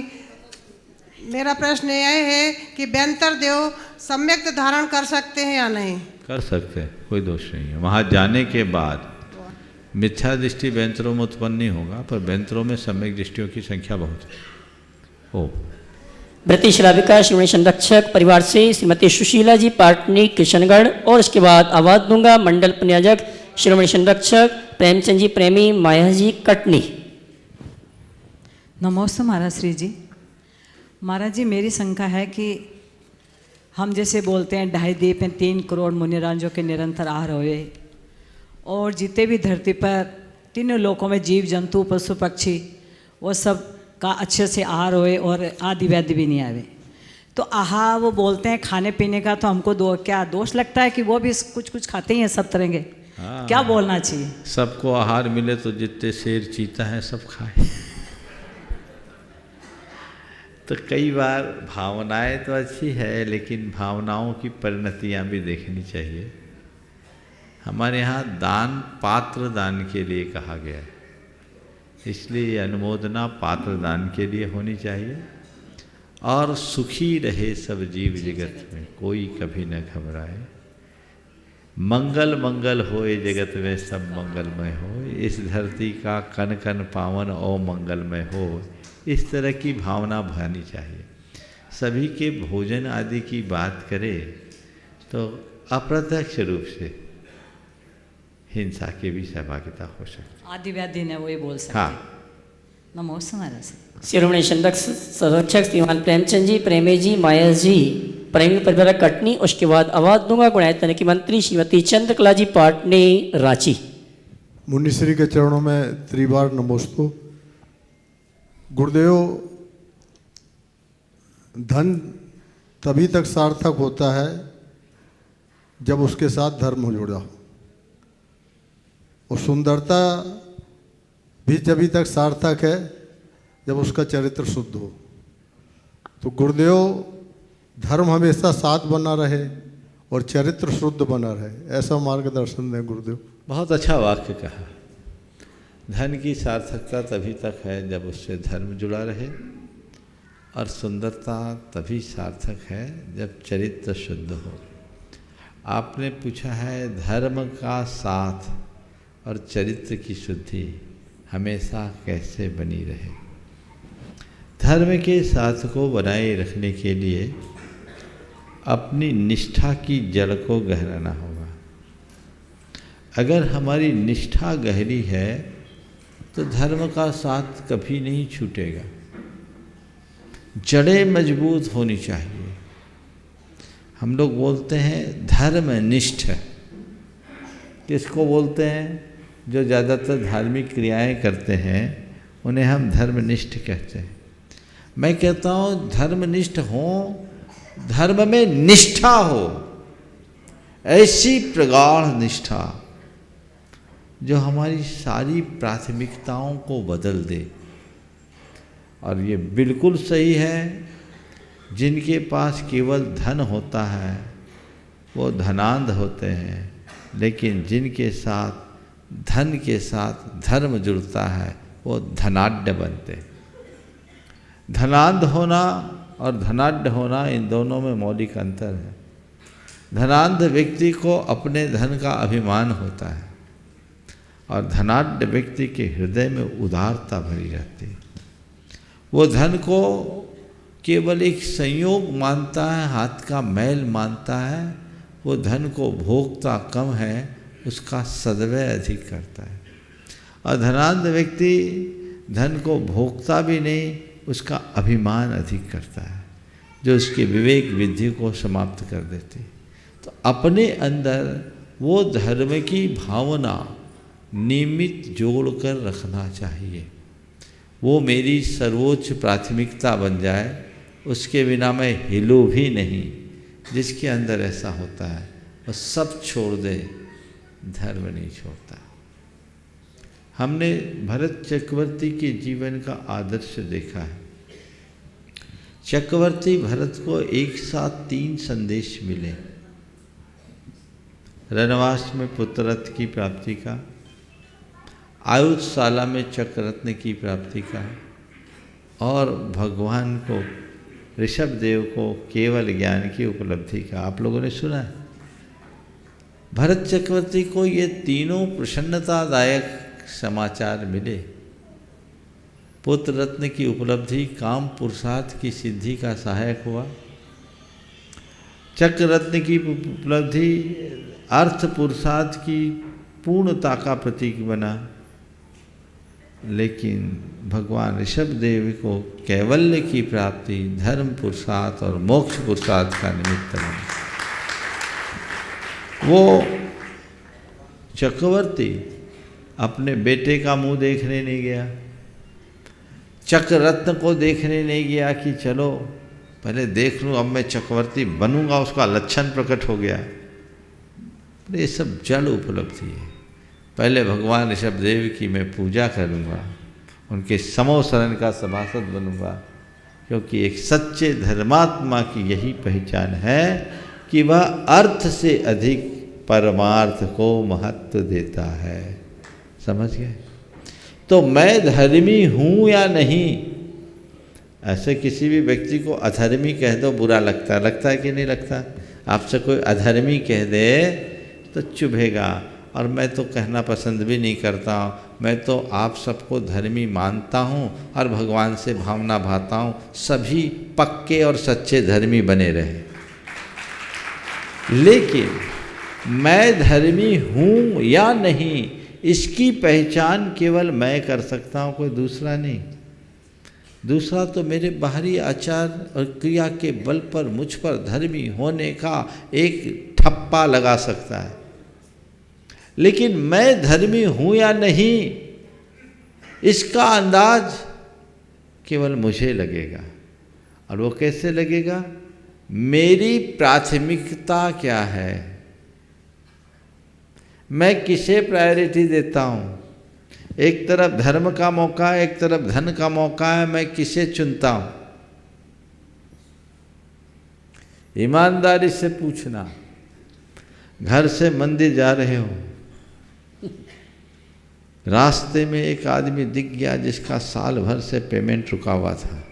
K: मेरा प्रश्न यह है कि व्यंतर देव सम्यक धारण कर सकते हैं या नहीं?
C: कर सकते हैं, कोई दोष नहीं है। वहाँ जाने के बाद मिथ्या दृष्टि व्यंतरों में उत्पन्न नहीं होगा, पर व्यंतरों में सम्यक दृष्टियों की संख्या बहुत है। ओ
A: व्रती श्राविका श्रीमती संरक्षक परिवार से श्रीमती सुशीला जी पाटनी किशनगढ़। और इसके बाद आवाज दूंगा मंडल पुण्याजक श्रीमती संरक्षक प्रेमचंद जी प्रेमी माया जी कटनी।
L: नमोस्तु महाराज श्री जी। महाराज जी मेरी शंका है कि हम जैसे बोलते हैं 2.5 दीप में 3 करोड़ मुनिराजों के निरंतर आहार हुए, और जितने भी धरती पर तीनों लोकों में जीव जंतु पशु पक्षी वो सब का अच्छे से आहार हुए और आदि व्याधि भी नहीं आवे, तो आहार वो बोलते हैं खाने पीने का, तो हमको क्या दोष लगता है कि वो भी कुछ कुछ खाते ही हैं सब तरह के? क्या बोलना चाहिए?
C: सबको आहार मिले तो जितने शेर चीता है सब खाए। तो कई बार भावनाएं तो अच्छी है, लेकिन भावनाओं की परिणतियां भी देखनी चाहिए। हमारे यहाँ दान पात्र दान के लिए कहा गया है, इसलिए अनुमोदना पात्र दान के लिए होनी चाहिए। और सुखी रहे सब जीव जगत में, कोई कभी न घबराए। मंगल मंगल होए जगत में सब मंगलमय हो, इस धरती का कण कण पावन और मंगलमय हो, इस तरह की भावना भानी चाहिए। सभी के भोजन आदि की बात करें तो अप्रत्यक्ष रूप से हिंसा की भी सहभागिता हो सकती है।
L: आदि व्याधि ने वही बोल सकते।
C: हाँ।
L: नमोस्तु महाराज।
A: शिरोमणि संरक्षक श्रीमान प्रेमचंद जी, प्रेमी जी, माया जी, प्रेमी परिवार कटनी, उसके बाद आवाज दूंगा गुणायतन की मंत्री श्रीमती चंद्रकला जी पाटनी रांची।
M: मुनिश्री के चरणों में त्रिबार नमोस्तु। गुरुदेव, धन तभी तक सार्थक होता है जब उसके साथ धर्म जुड़ा हो, और सुंदरता भी तभी तक सार्थक है जब उसका चरित्र शुद्ध हो। तो गुरुदेव, धर्म हमेशा साथ बना रहे और चरित्र शुद्ध बना रहे, ऐसा मार्गदर्शन दें गुरुदेव।
C: बहुत अच्छा वाक्य कहा। धन की सार्थकता तभी तक है जब उससे धर्म जुड़ा रहे, और सुंदरता तभी सार्थक है जब चरित्र शुद्ध हो। आपने पूछा है धर्म का साथ और चरित्र की शुद्धि हमेशा कैसे बनी रहे। धर्म के साथ को बनाए रखने के लिए अपनी निष्ठा की जड़ को गहराना होगा। अगर हमारी निष्ठा गहरी है तो धर्म का साथ कभी नहीं छूटेगा। जड़ें मजबूत होनी चाहिए। हम लोग बोलते हैं धर्मनिष्ठ, किसको बोलते हैं? जो ज़्यादातर धार्मिक क्रियाएं करते हैं उन्हें हम धर्मनिष्ठ कहते हैं। मैं कहता हूँ धर्मनिष्ठ हो, धर्म में निष्ठा हो, ऐसी प्रगाढ़ निष्ठा जो हमारी सारी प्राथमिकताओं को बदल दे। और ये बिल्कुल सही है, जिनके पास केवल धन होता है वो धनांध होते हैं, लेकिन जिनके साथ धन के साथ धर्म जुड़ता है वो धनाढ्य बनते हैं। धनांध होना और धनाढ्य होना, इन दोनों में मौलिक अंतर है। धनांध व्यक्ति को अपने धन का अभिमान होता है और धनाढ्य व्यक्ति के हृदय में उदारता भरी रहती है। वो धन को केवल एक संयोग मानता है, हाथ का मैल मानता है। वो धन को भोगता कम है, उसका सद्व्यय अधिक करता है। और धनाढ्य व्यक्ति धन को भोगता भी नहीं, उसका अभिमान अधिक करता है, जो उसके विवेक विधि को समाप्त कर देती। तो अपने अंदर वो धर्म की भावना नियमित जोड़ कर रखना चाहिए। वो मेरी सर्वोच्च प्राथमिकता बन जाए, उसके बिना मैं हिलूं भी नहीं। जिसके अंदर ऐसा होता है वो सब छोड़ दे, धर्म नहीं छोड़ता। हमने भरत चक्रवर्ती के जीवन का आदर्श देखा है। चक्रवर्ती भरत को एक साथ 3 संदेश मिले। रनवास में पुत्ररत्न की प्राप्ति का, आयुधशाला में चक्ररत्न की प्राप्ति का, और भगवान को ऋषभ देव को केवल ज्ञान की उपलब्धि का। आप लोगों ने सुना है भरत चक्रवर्ती को ये तीनों प्रसन्नतादायक समाचार मिले। पुत्र रत्न की उपलब्धि काम पुरुषार्थ की सिद्धि का सहायक हुआ। चक्र रत्न की उपलब्धि अर्थ पुरुषार्थ की पूर्णता का प्रतीक बना। लेकिन भगवान ऋषभ देव को कैवल्य की प्राप्ति धर्म पुरुषार्थ और मोक्ष पुरुषार्थ का निमित्त बना। वो चक्रवर्ती अपने बेटे का मुंह देखने नहीं गया, चक्र रत्न को देखने नहीं गया कि चलो पहले देख लूँ, अब मैं चक्रवर्ती बनूंगा, उसका लक्षण प्रकट हो गया। ये सब जड़ उपलब्धि है। पहले भगवान ऋषभ देव की मैं पूजा करूँगा, उनके समोसरण का सभासद बनूंगा, क्योंकि एक सच्चे धर्मात्मा की यही पहचान है कि वह अर्थ से अधिक परमार्थ को महत्व देता है। समझ गए? तो मैं धर्मी हूँ या नहीं, ऐसे किसी भी व्यक्ति को अधर्मी कह दो बुरा लगता है कि नहीं लगता? आपसे कोई अधर्मी कह दे तो चुभेगा, और मैं तो कहना पसंद भी नहीं करता हूँ। मैं तो आप सबको धर्मी मानता हूँ और भगवान से भावना भाता हूँ, सभी पक्के और सच्चे धर्मी बने रहे। लेकिन मैं धर्मी हूँ या नहीं, इसकी पहचान केवल मैं कर सकता हूँ, कोई दूसरा नहीं। दूसरा तो मेरे बाहरी आचार और क्रिया के बल पर मुझ पर धर्मी होने का एक ठप्पा लगा सकता है, लेकिन मैं धर्मी हूँ या नहीं इसका अंदाज केवल मुझे लगेगा। और वो कैसे लगेगा? मेरी प्राथमिकता क्या है, मैं किसे प्रायोरिटी देता हूँ। एक तरफ धर्म का मौका है, एक तरफ धन का मौका है, मैं किसे चुनता हूँ। ईमानदारी से पूछना, घर से मंदिर जा रहे हो, रास्ते में एक आदमी दिख गया जिसका साल भर से पेमेंट रुका हुआ था,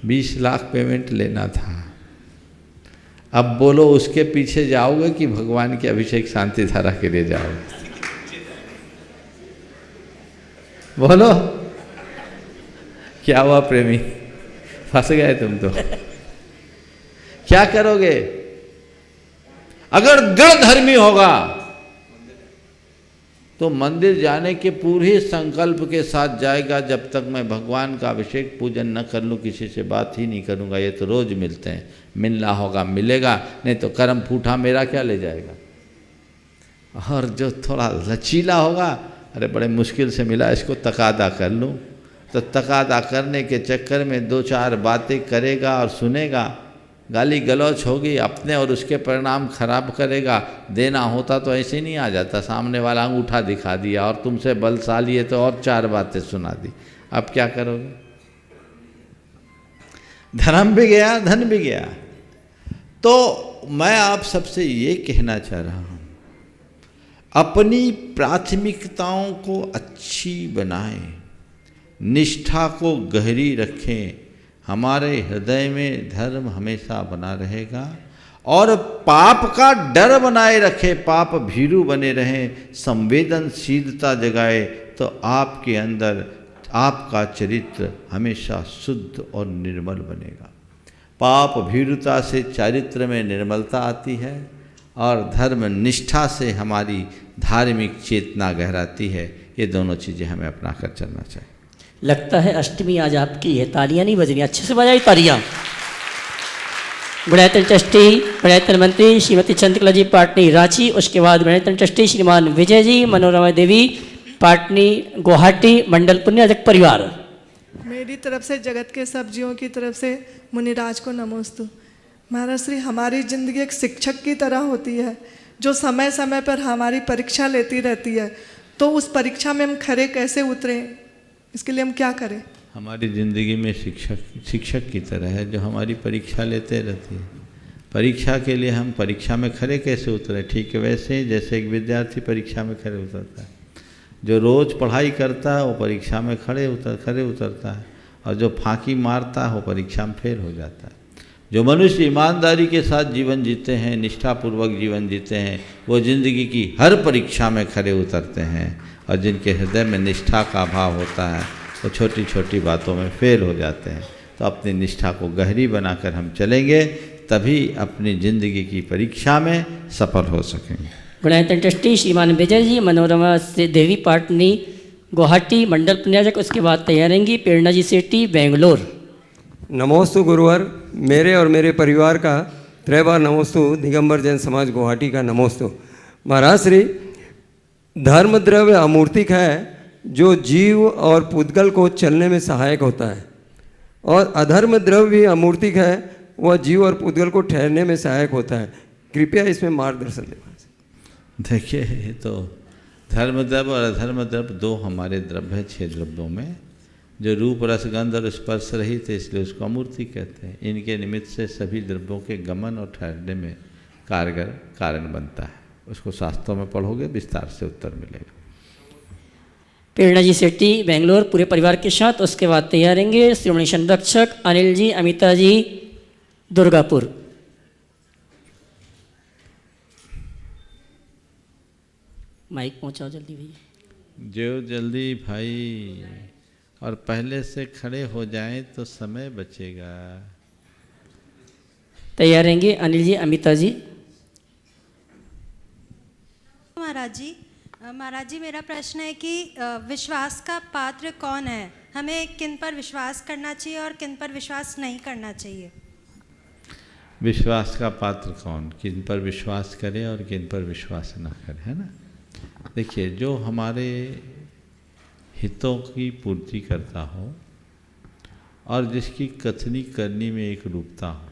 C: 20 लाख पेमेंट लेना था। अब बोलो उसके पीछे जाओगे कि भगवान के अभिषेक शांति धारा के लिए जाओगे? बोलो क्या हुआ प्रेमी, फंस गए तुम तो। क्या करोगे? अगर दृढ़ धर्मी होगा तो मंदिर जाने के पूरे संकल्प के साथ जाएगा, जब तक मैं भगवान का अभिषेक पूजन न कर लूँ किसी से बात ही नहीं करूँगा। ये तो रोज़ मिलते हैं, मिलना होगा मिलेगा, नहीं तो कर्म फूटा मेरा क्या ले जाएगा। और जो थोड़ा लचीला होगा, अरे बड़े मुश्किल से मिला, इसको तकादा कर लूँ, तो तकादा करने के चक्कर में 2-4 बातें करेगा और सुनेगा, गाली गलौच होगी अपने और उसके परिणाम खराब करेगा। देना होता तो ऐसे नहीं आ जाता, सामने वाला अंगूठा दिखा दिया और तुमसे बलशाली है तो और 4 बातें सुना दी। अब क्या करोगे? धर्म भी गया, धन भी गया। तो मैं आप सबसे ये कहना चाह रहा हूँ, अपनी प्राथमिकताओं को अच्छी बनाएं, निष्ठा को गहरी रखें, हमारे हृदय में धर्म हमेशा बना रहेगा, और पाप का डर बनाए रखे, पाप भीरू बने रहें, संवेदनशीलता जगाए, तो आपके अंदर आपका चरित्र हमेशा शुद्ध और निर्मल बनेगा। पाप भीरुता से चारित्र में निर्मलता आती है, और धर्म निष्ठा से हमारी धार्मिक चेतना गहराती है। ये दोनों चीज़ें हमें अपना कर चलना चाहिए।
A: लगता है अष्टमी आज आपकी है, तालियां नहीं बज रही, अच्छे से बजाई तालियां। गणतंत्र ट्रस्टी, गणतंत्र मंत्री श्रीमती चंद्रकला जी पाटनी रांची, उसके बाद गणतंत्र ट्रस्टी श्रीमान विजय जी, मनोरमा देवी पाटनी गुवाहाटी, मंडल पुण्याजक परिवार।
N: मेरी तरफ से जगत के सब जीवों की तरफ से मुनिराज को नमोस्तु। महाराज श्री, हमारी जिंदगी एक शिक्षक की तरह होती है जो समय समय पर हमारी परीक्षा लेती रहती है, तो उस परीक्षा में हम खरे कैसे उतरें, इसके लिए हम क्या करें?
C: हमारी ज़िंदगी में शिक्षक की तरह है जो हमारी परीक्षा लेते रहती है। परीक्षा के लिए हम परीक्षा में खरे कैसे उतरे? ठीक है, वैसे ही जैसे एक विद्यार्थी परीक्षा में खरे उतरता है, जो रोज़ पढ़ाई करता है वो परीक्षा में खरे उतरता है, और जो फांकी मारता है वो परीक्षा में फेल हो जाता है। जो मनुष्य ईमानदारी के साथ जीवन जीते हैं, निष्ठापूर्वक जीवन जीते हैं, वो जिंदगी की हर परीक्षा में खरे उतरते हैं, और जिनके हृदय में निष्ठा का भाव होता है वो छोटी छोटी बातों में फेल हो जाते हैं। तो अपनी निष्ठा को गहरी बनाकर हम चलेंगे, तभी अपनी जिंदगी की परीक्षा में सफल हो सकेंगे।
A: गणतंत्र ट्रस्टी श्रीमान विजय जी, मनोरमा से देवी पाटनी गुवाहाटी, मंडल पुण्याजक, उसके बाद तैयारेंगी प्रेरणा जी सेठी बेंगलोर।
O: नमोस्तु गुरुवर, मेरे और मेरे परिवार का त्रैबार नमोस्तु। दिगंबर जैन समाज गुवाहाटी का नमोस्तु। महाराज श्री, धर्म द्रव्य अमूर्तिक है जो जीव और पुद्गल को चलने में सहायक होता है, और अधर्म द्रव्य भी अमूर्तिक है, वह जीव और पुद्गल को ठहरने में सहायक होता है। कृपया इसमें मार्गदर्शन दें।
C: देखिए, तो धर्म द्रव्य और अधर्म द्रव्य 2 हमारे द्रव्य हैं 6 द्रव्यों में, जो रूप रस गंध और स्पर्श रहित है, इसलिए उसको अमूर्ति कहते हैं। इनके निमित्त से सभी द्रव्यों के गमन और ठहरने में कारगर कारण बनता है। उसको शास्त्रों में पढ़ोगे, विस्तार से उत्तर मिलेगा।
A: प्रेरणा जी सेट्टी बेंगलोर पूरे परिवार के साथ। उसके बाद तैयार रहेंगे श्रोमणी संरक्षक अनिल जी अमिता जी दुर्गापुर। माइक पहुंचाओ जल्दी भैया।
C: जो जल्दी भाई और पहले से खड़े हो जाएं तो समय बचेगा।
A: तैयार रहेंगे अनिल जी अमिता जी।
P: महाराज जी मेरा प्रश्न है कि विश्वास का पात्र कौन है, हमें किन पर विश्वास करना चाहिए और किन पर विश्वास नहीं करना चाहिए।
C: विश्वास का पात्र कौन, किन पर विश्वास करे और किन पर विश्वास न करे, है ना। देखिए, जो हमारे हितों की पूर्ति करता हो और जिसकी कथनी करनी में एक रूपता हो,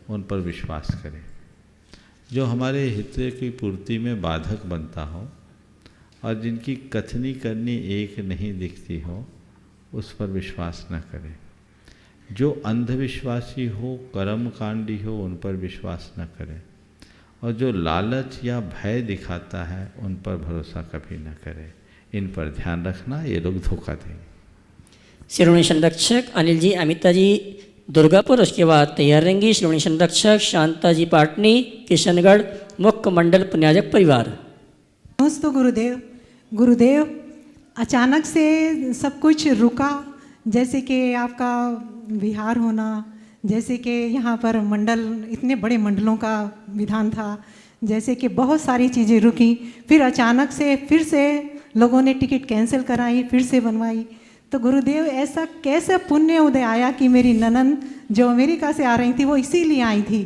C: उन पर विश्वास करें। जो हमारे हित की पूर्ति में बाधक बनता हो और जिनकी कथनी करनी एक नहीं दिखती हो, उस पर विश्वास न करें। जो अंधविश्वासी हो, कर्मकांडी हो, उन पर विश्वास न करें। और जो लालच या भय दिखाता है, उन पर भरोसा कभी न करें। इन पर ध्यान रखना, ये लोग धोखा देंगे।
A: श्रोमणी संरक्षक अनिल जी अमिता जी दुर्गापुर। उसके बाद तैयार रहेंगी श्रोमणी संरक्षक शांता जी पाटनी किशनगढ़ मुख्य मंडल पुण्याजक परिवार।
Q: नमस्ते गुरुदेव। गुरुदेव, अचानक से सब कुछ रुका, जैसे कि आपका विहार होना, जैसे कि यहाँ पर मंडल, इतने बड़े मंडलों का विधान था, जैसे कि बहुत सारी चीज़ें रुकी। फिर अचानक से फिर से लोगों ने टिकट कैंसिल कराई, फिर से बनवाई। तो गुरुदेव, ऐसा कैसे पुण्य उदय आया कि मेरी ननंद जो अमेरिका से आ रही थी वो इसीलिए आई थी,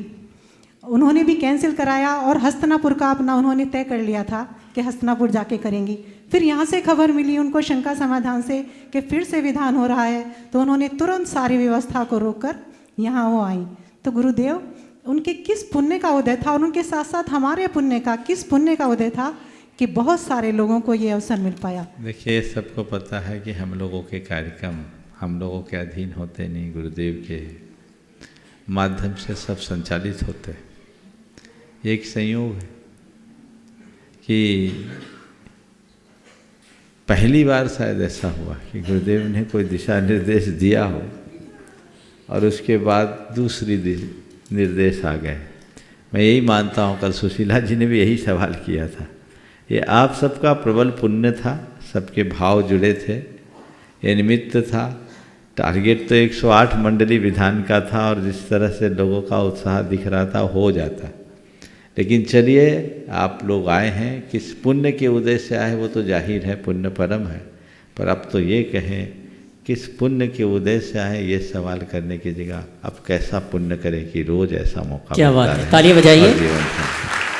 Q: उन्होंने भी कैंसिल कराया और हस्तिनापुर का अपना उन्होंने तय कर लिया था कि हस्तिनापुर जाके करेंगी। फिर यहाँ से खबर मिली उनको शंका समाधान से कि फिर से विधान हो रहा है, तो उन्होंने तुरंत सारी व्यवस्था को रोककर यहाँ वो आई। तो गुरुदेव, उनके किस पुण्य का उदय था और उनके साथ साथ हमारे पुण्य का किस पुण्य का उदय था कि बहुत सारे लोगों को ये अवसर मिल पाया।
C: देखिए, सबको पता है कि हम लोगों के कार्यक्रम हम लोगों के अधीन होते नहीं, गुरुदेव के माध्यम से सब संचालित होते। एक संयोग है कि पहली बार शायद ऐसा हुआ कि गुरुदेव ने कोई दिशा निर्देश दिया हो और उसके बाद दूसरी निर्देश आ गए। मैं यही मानता हूँ, कल सुशीला जी ने भी यही सवाल किया था। ये आप सबका प्रबल पुण्य था, सबके भाव जुड़े थे, ये निमित्त था। टारगेट तो 108 मंडली विधान का था और जिस तरह से लोगों का उत्साह दिख रहा था हो जाता। लेकिन चलिए, आप लोग आए हैं, किस पुण्य के उदय से आए वो तो जाहिर है, पुण्य परम है। पर अब तो ये कहें किस पुण्य के उदय से आए, ये सवाल करने की जगह अब कैसा पुण्य करें कि रोज ऐसा मौका।
A: क्या बात है, तालियां बजाइए।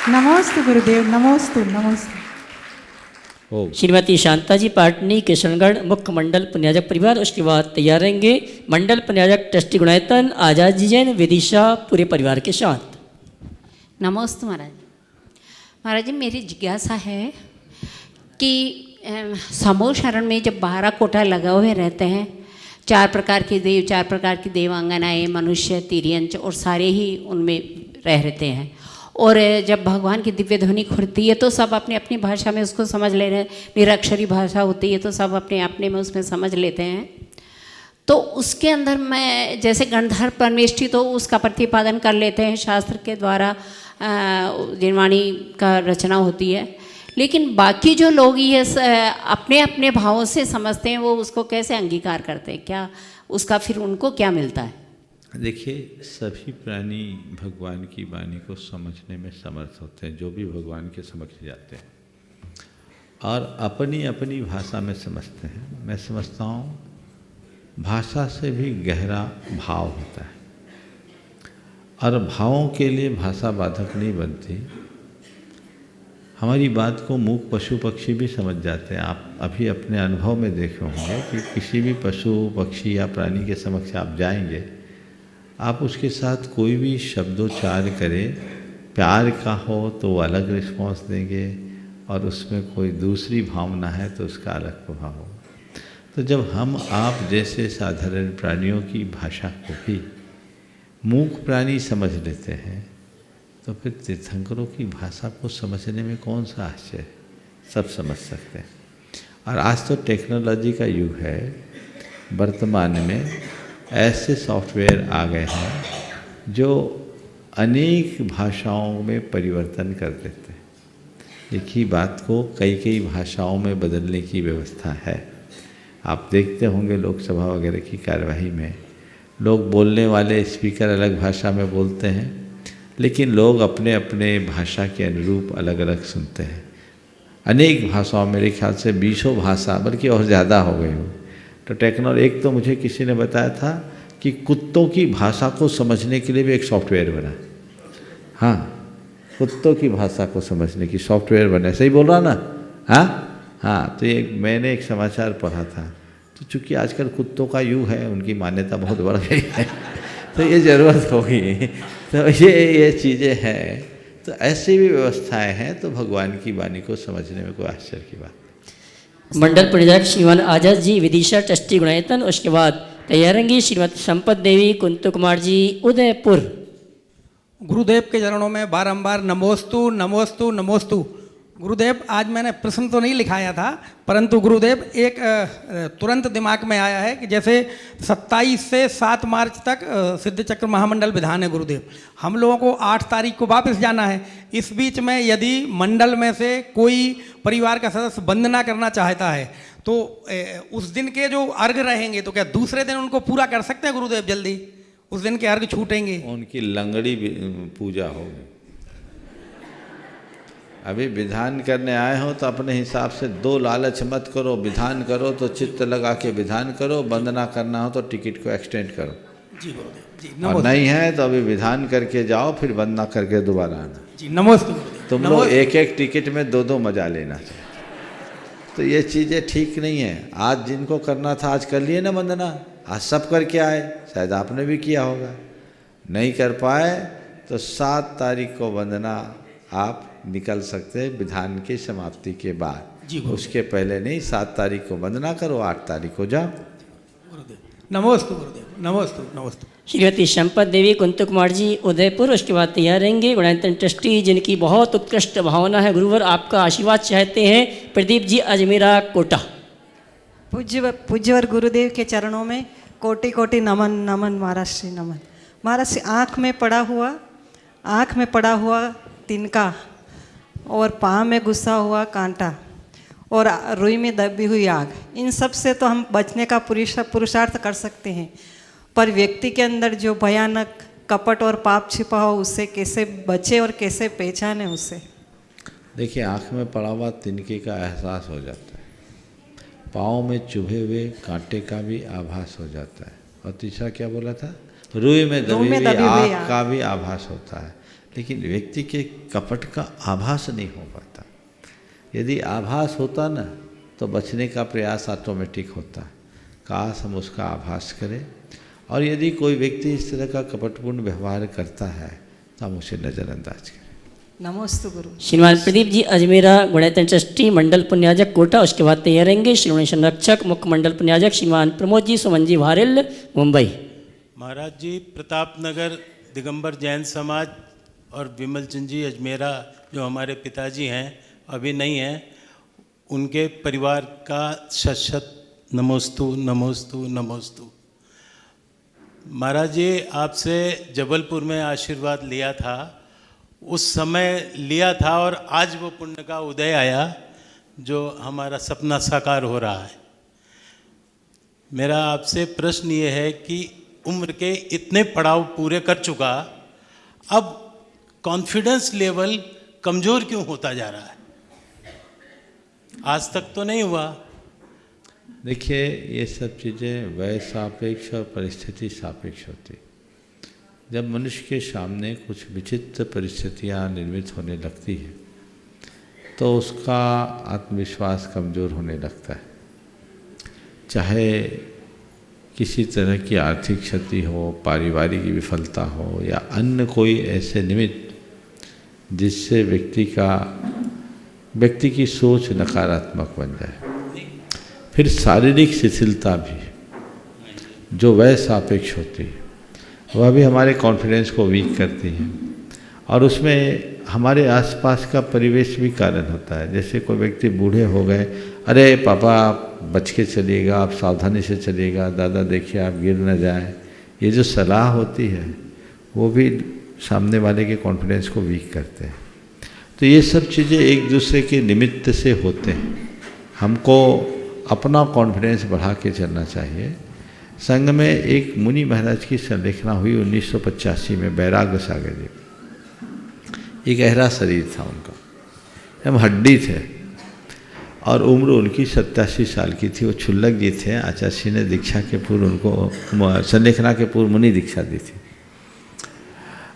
Q: नमस्ते गुरुदेव, नमस्ते नमस्ते।
A: श्रीमती शांता जी पाटनी किशनगढ़ मुख्य मंडल पुण्याजक परिवार। उसके बाद तैयार रहेंगे मंडल पुण्याजक ट्रस्टी गुणायतन आजाद जी जैन विदिशा पूरे परिवार के साथ।
R: नमस्ते महाराज। महाराज जी, मेरी जिज्ञासा है कि समूह शरण में जब 12 कोटा लगे हुए रहते हैं, 4 प्रकार के देव, 4 प्रकार की देवांगनाएं, मनुष्य, तिर्यंच और सारे ही उनमें रहते हैं। और जब भगवान की दिव्य ध्वनि खुलती है तो सब अपनी अपनी भाषा में उसको समझ ले रहे हैं। निरक्षरी भाषा होती है तो सब अपने अपने में उसमें समझ लेते हैं। तो उसके अंदर मैं जैसे गणधर परमेष्ठी तो उसका प्रतिपादन कर लेते हैं, शास्त्र के द्वारा जिनवाणी का रचना होती है। लेकिन बाकी जो लोग ये अपने अपने भावों से समझते हैं, वो उसको कैसे अंगीकार करते हैं, क्या उसका फिर उनको क्या मिलता है?
C: देखिए, सभी प्राणी भगवान की वाणी को समझने में समर्थ होते हैं, जो भी भगवान के समक्ष जाते हैं, और अपनी अपनी भाषा में समझते हैं। मैं समझता हूँ भाषा से भी गहरा भाव होता है और भावों के लिए भाषा बाधक नहीं बनती। हमारी बात को मूक पशु पक्षी भी समझ जाते हैं। आप अभी अपने अनुभव में देखे होंगे कि किसी भी पशु पक्षी या प्राणी के समक्ष आप जाएंगे, आप उसके साथ कोई भी शब्दोच्चार करें, प्यार का हो तो वो अलग रिस्पॉन्स देंगे और उसमें कोई दूसरी भावना है तो उसका अलग प्रभाव होगा। तो जब हम आप जैसे साधारण प्राणियों की भाषा को भी मूक प्राणी समझ लेते हैं, तो फिर तीर्थंकरों की भाषा को समझने में कौन सा आश्चर्य, सब समझ सकते हैं। और आज तो टेक्नोलॉजी का युग है। वर्तमान में ऐसे सॉफ्टवेयर आ गए हैं जो अनेक भाषाओं में परिवर्तन कर देते हैं। एक ही बात को कई कई भाषाओं में बदलने की व्यवस्था है। आप देखते होंगे लोकसभा वगैरह की कार्यवाही में लोग बोलने वाले स्पीकर अलग भाषा में बोलते हैं, लेकिन लोग अपने अपने भाषा के अनुरूप अलग अलग सुनते हैं। अनेक भाषाओं, मेरे ख्याल से 20 भाषा बल्कि और ज़्यादा हो गई हो। तो टेक्नोलॉजी, एक तो मुझे किसी ने बताया था कि कुत्तों की भाषा को समझने के लिए भी एक सॉफ्टवेयर बना। हाँ, कुत्तों की भाषा को समझने की सॉफ्टवेयर बना। सही बोल रहा ना? हाँ, तो ये मैंने एक समाचार पढ़ा था। तो चूँकि आजकल कुत्तों का युग है, उनकी मान्यता बहुत बढ़ गई है, तो ये ज़रूरत होगी। तो ये चीज़ें हैं। तो ऐसी भी व्यवस्थाएं हैं, तो भगवान की वाणी को समझने में कोई आश्चर्य की बात।
A: मंडल परिचारक श्रीमान आजाद जी विदिशा ट्रस्टी गुणायतन, उसके बाद तैयारंगी श्रीमती संपत देवी कुंतु कुमार जी उदयपुर।
S: गुरुदेव के चरणों में बारंबार नमोस्तु नमोस्तु नमोस्तु। गुरुदेव, आज मैंने प्रश्न तो नहीं लिखाया था, परंतु गुरुदेव एक तुरंत दिमाग में आया है कि जैसे 27 से 7 मार्च तक सिद्ध चक्र महामंडल विधान है गुरुदेव। हम लोगों को 8 तारीख को वापस जाना है। इस बीच में यदि मंडल में से कोई परिवार का सदस्य वंदना करना चाहता है तो उस दिन के जो अर्घ रहेंगे तो क्या दूसरे दिन उनको पूरा कर सकते हैं गुरुदेव? जल्दी उस दिन के अर्घ छूटेंगे?
C: उनकी लंगड़ी पूजा होगी। अभी विधान करने आए हो तो अपने हिसाब से 2 लालच मत करो। विधान करो तो चित्त लगा के विधान करो, वंदना करना हो तो टिकट को एक्सटेंड करो।
S: जी गुरुदेव जी।
C: और नहीं है तो अभी विधान करके जाओ, फिर वंदना करके दोबारा आना।
S: जी नमस्ते गुरुदेव।
C: तुम लोग एक एक टिकट में 2 मजा लेना चाहिए। तो ये चीज़ें ठीक नहीं है। आज जिनको करना था आज कर लिए ना वंदना, आज सब करके आए। शायद आपने भी किया होगा, नहीं कर पाए तो 7 तारीख को वंदना आप निकल सकते हैं विधान की समाप्ति के बाद। उसके पहले नहीं। 7 तारीख को वंदना करो, 8 तारीख को जाओ।
S: नमोस्तु गुरुदेव। नमोस्तु नमोस्तु।
A: श्रीमती संपत देवी कुंतु कुमार जी उदयपुर, उसके बाद तैयार रहेंगे गुणायतन ट्रस्टी जिनकी बहुत उत्कृष्ट भावना है। गुरुवर आपका आशीर्वाद चाहते हैं प्रदीप जी अजमेरा कोटा।
Q: पूज्यवर गुरुदेव के चरणों में कोटि कोटि नमन नमन। महाराज श्री नमन। महाराज श्री आँख में पड़ा हुआ तिनका और पाँव में घुसा हुआ कांटा और रुई में दबी हुई आग, इन सब से तो हम बचने का पुरुषार्थ कर सकते हैं, पर व्यक्ति के अंदर जो भयानक कपट और पाप छिपा हो उससे कैसे बचे और कैसे पहचाने उसे?
C: देखिए, आँख में पड़ा हुआ तिनके का एहसास हो जाता है, पाँव में चुभे हुए कांटे का भी आभास हो जाता है, और तीसरा क्या बोला था? रुई में दबी हुई आग का भी आभास होता है। लेकिन व्यक्ति के कपट का आभास नहीं हो पाता। यदि आभास होता ना तो बचने का प्रयास ऑटोमेटिक होता। काश हम उसका आभास करें, और यदि कोई व्यक्ति इस तरह का कपटपूर्ण व्यवहार करता है तो हम उसे नज़रअंदाज करें।
Q: नमोस्तु गुरु।
A: श्रीमान प्रदीप जी अजमेरा गुणायतन ट्रस्टी मंडल पुण्याजक कोटा, उसके बाद तैयार रहेंगे श्रीमणी संरक्षक मुख्य मंडल पुण्याजक श्रीमान प्रमोद जी सुमन जी भारेल मुंबई।
T: महाराज जी, प्रताप नगर दिगंबर जैन समाज और विमल चंद जी अजमेरा जो हमारे पिताजी हैं, अभी नहीं हैं, उनके परिवार का शत नमोस्तु नमोस्तु नमोस्तु। महाराज जी, आपसे जबलपुर में आशीर्वाद लिया था, उस समय लिया था, और आज वो पुण्य का उदय आया जो हमारा सपना साकार हो रहा है। मेरा आपसे प्रश्न ये है कि उम्र के इतने पड़ाव पूरे कर चुका, अब कॉन्फिडेंस लेवल कमज़ोर क्यों होता जा रहा है? आज तक तो नहीं हुआ।
C: देखिए, ये सब चीज़ें वय सापेक्ष और परिस्थिति सापेक्ष होती। जब मनुष्य के सामने कुछ विचित्र परिस्थितियाँ निर्मित होने लगती है तो उसका आत्मविश्वास कमज़ोर होने लगता है। चाहे किसी तरह की आर्थिक क्षति हो, पारिवारिक विफलता हो, या अन्य कोई ऐसे निमित्त जिससे व्यक्ति की सोच नकारात्मक बन जाए। फिर शारीरिक शिथिलता भी जो वय सापेक्ष होती है वह भी हमारे कॉन्फिडेंस को वीक करती है, और उसमें हमारे आसपास का परिवेश भी कारण होता है। जैसे कोई व्यक्ति बूढ़े हो गए, अरे पापा आप बच के चलिएगा, आप सावधानी से चलिएगा, दादा देखिए आप गिर न जाएं, ये जो सलाह होती है वो भी सामने वाले के कॉन्फिडेंस को वीक करते हैं। तो ये सब चीज़ें एक दूसरे के निमित्त से होते हैं। हमको अपना कॉन्फिडेंस बढ़ा के चलना चाहिए। संघ में एक मुनि महाराज की संलेखना हुई 1985 में, बैराग सागर जी। एक गहरा शरीर था उनका, हम हड्डी थे, और उम्र उनकी 87 साल की थी। वो छुल्लक जी थे। आचार्य ने दीक्षा के पूर्व उनको संलेखना के पूर्व मुनि दीक्षा दी थी,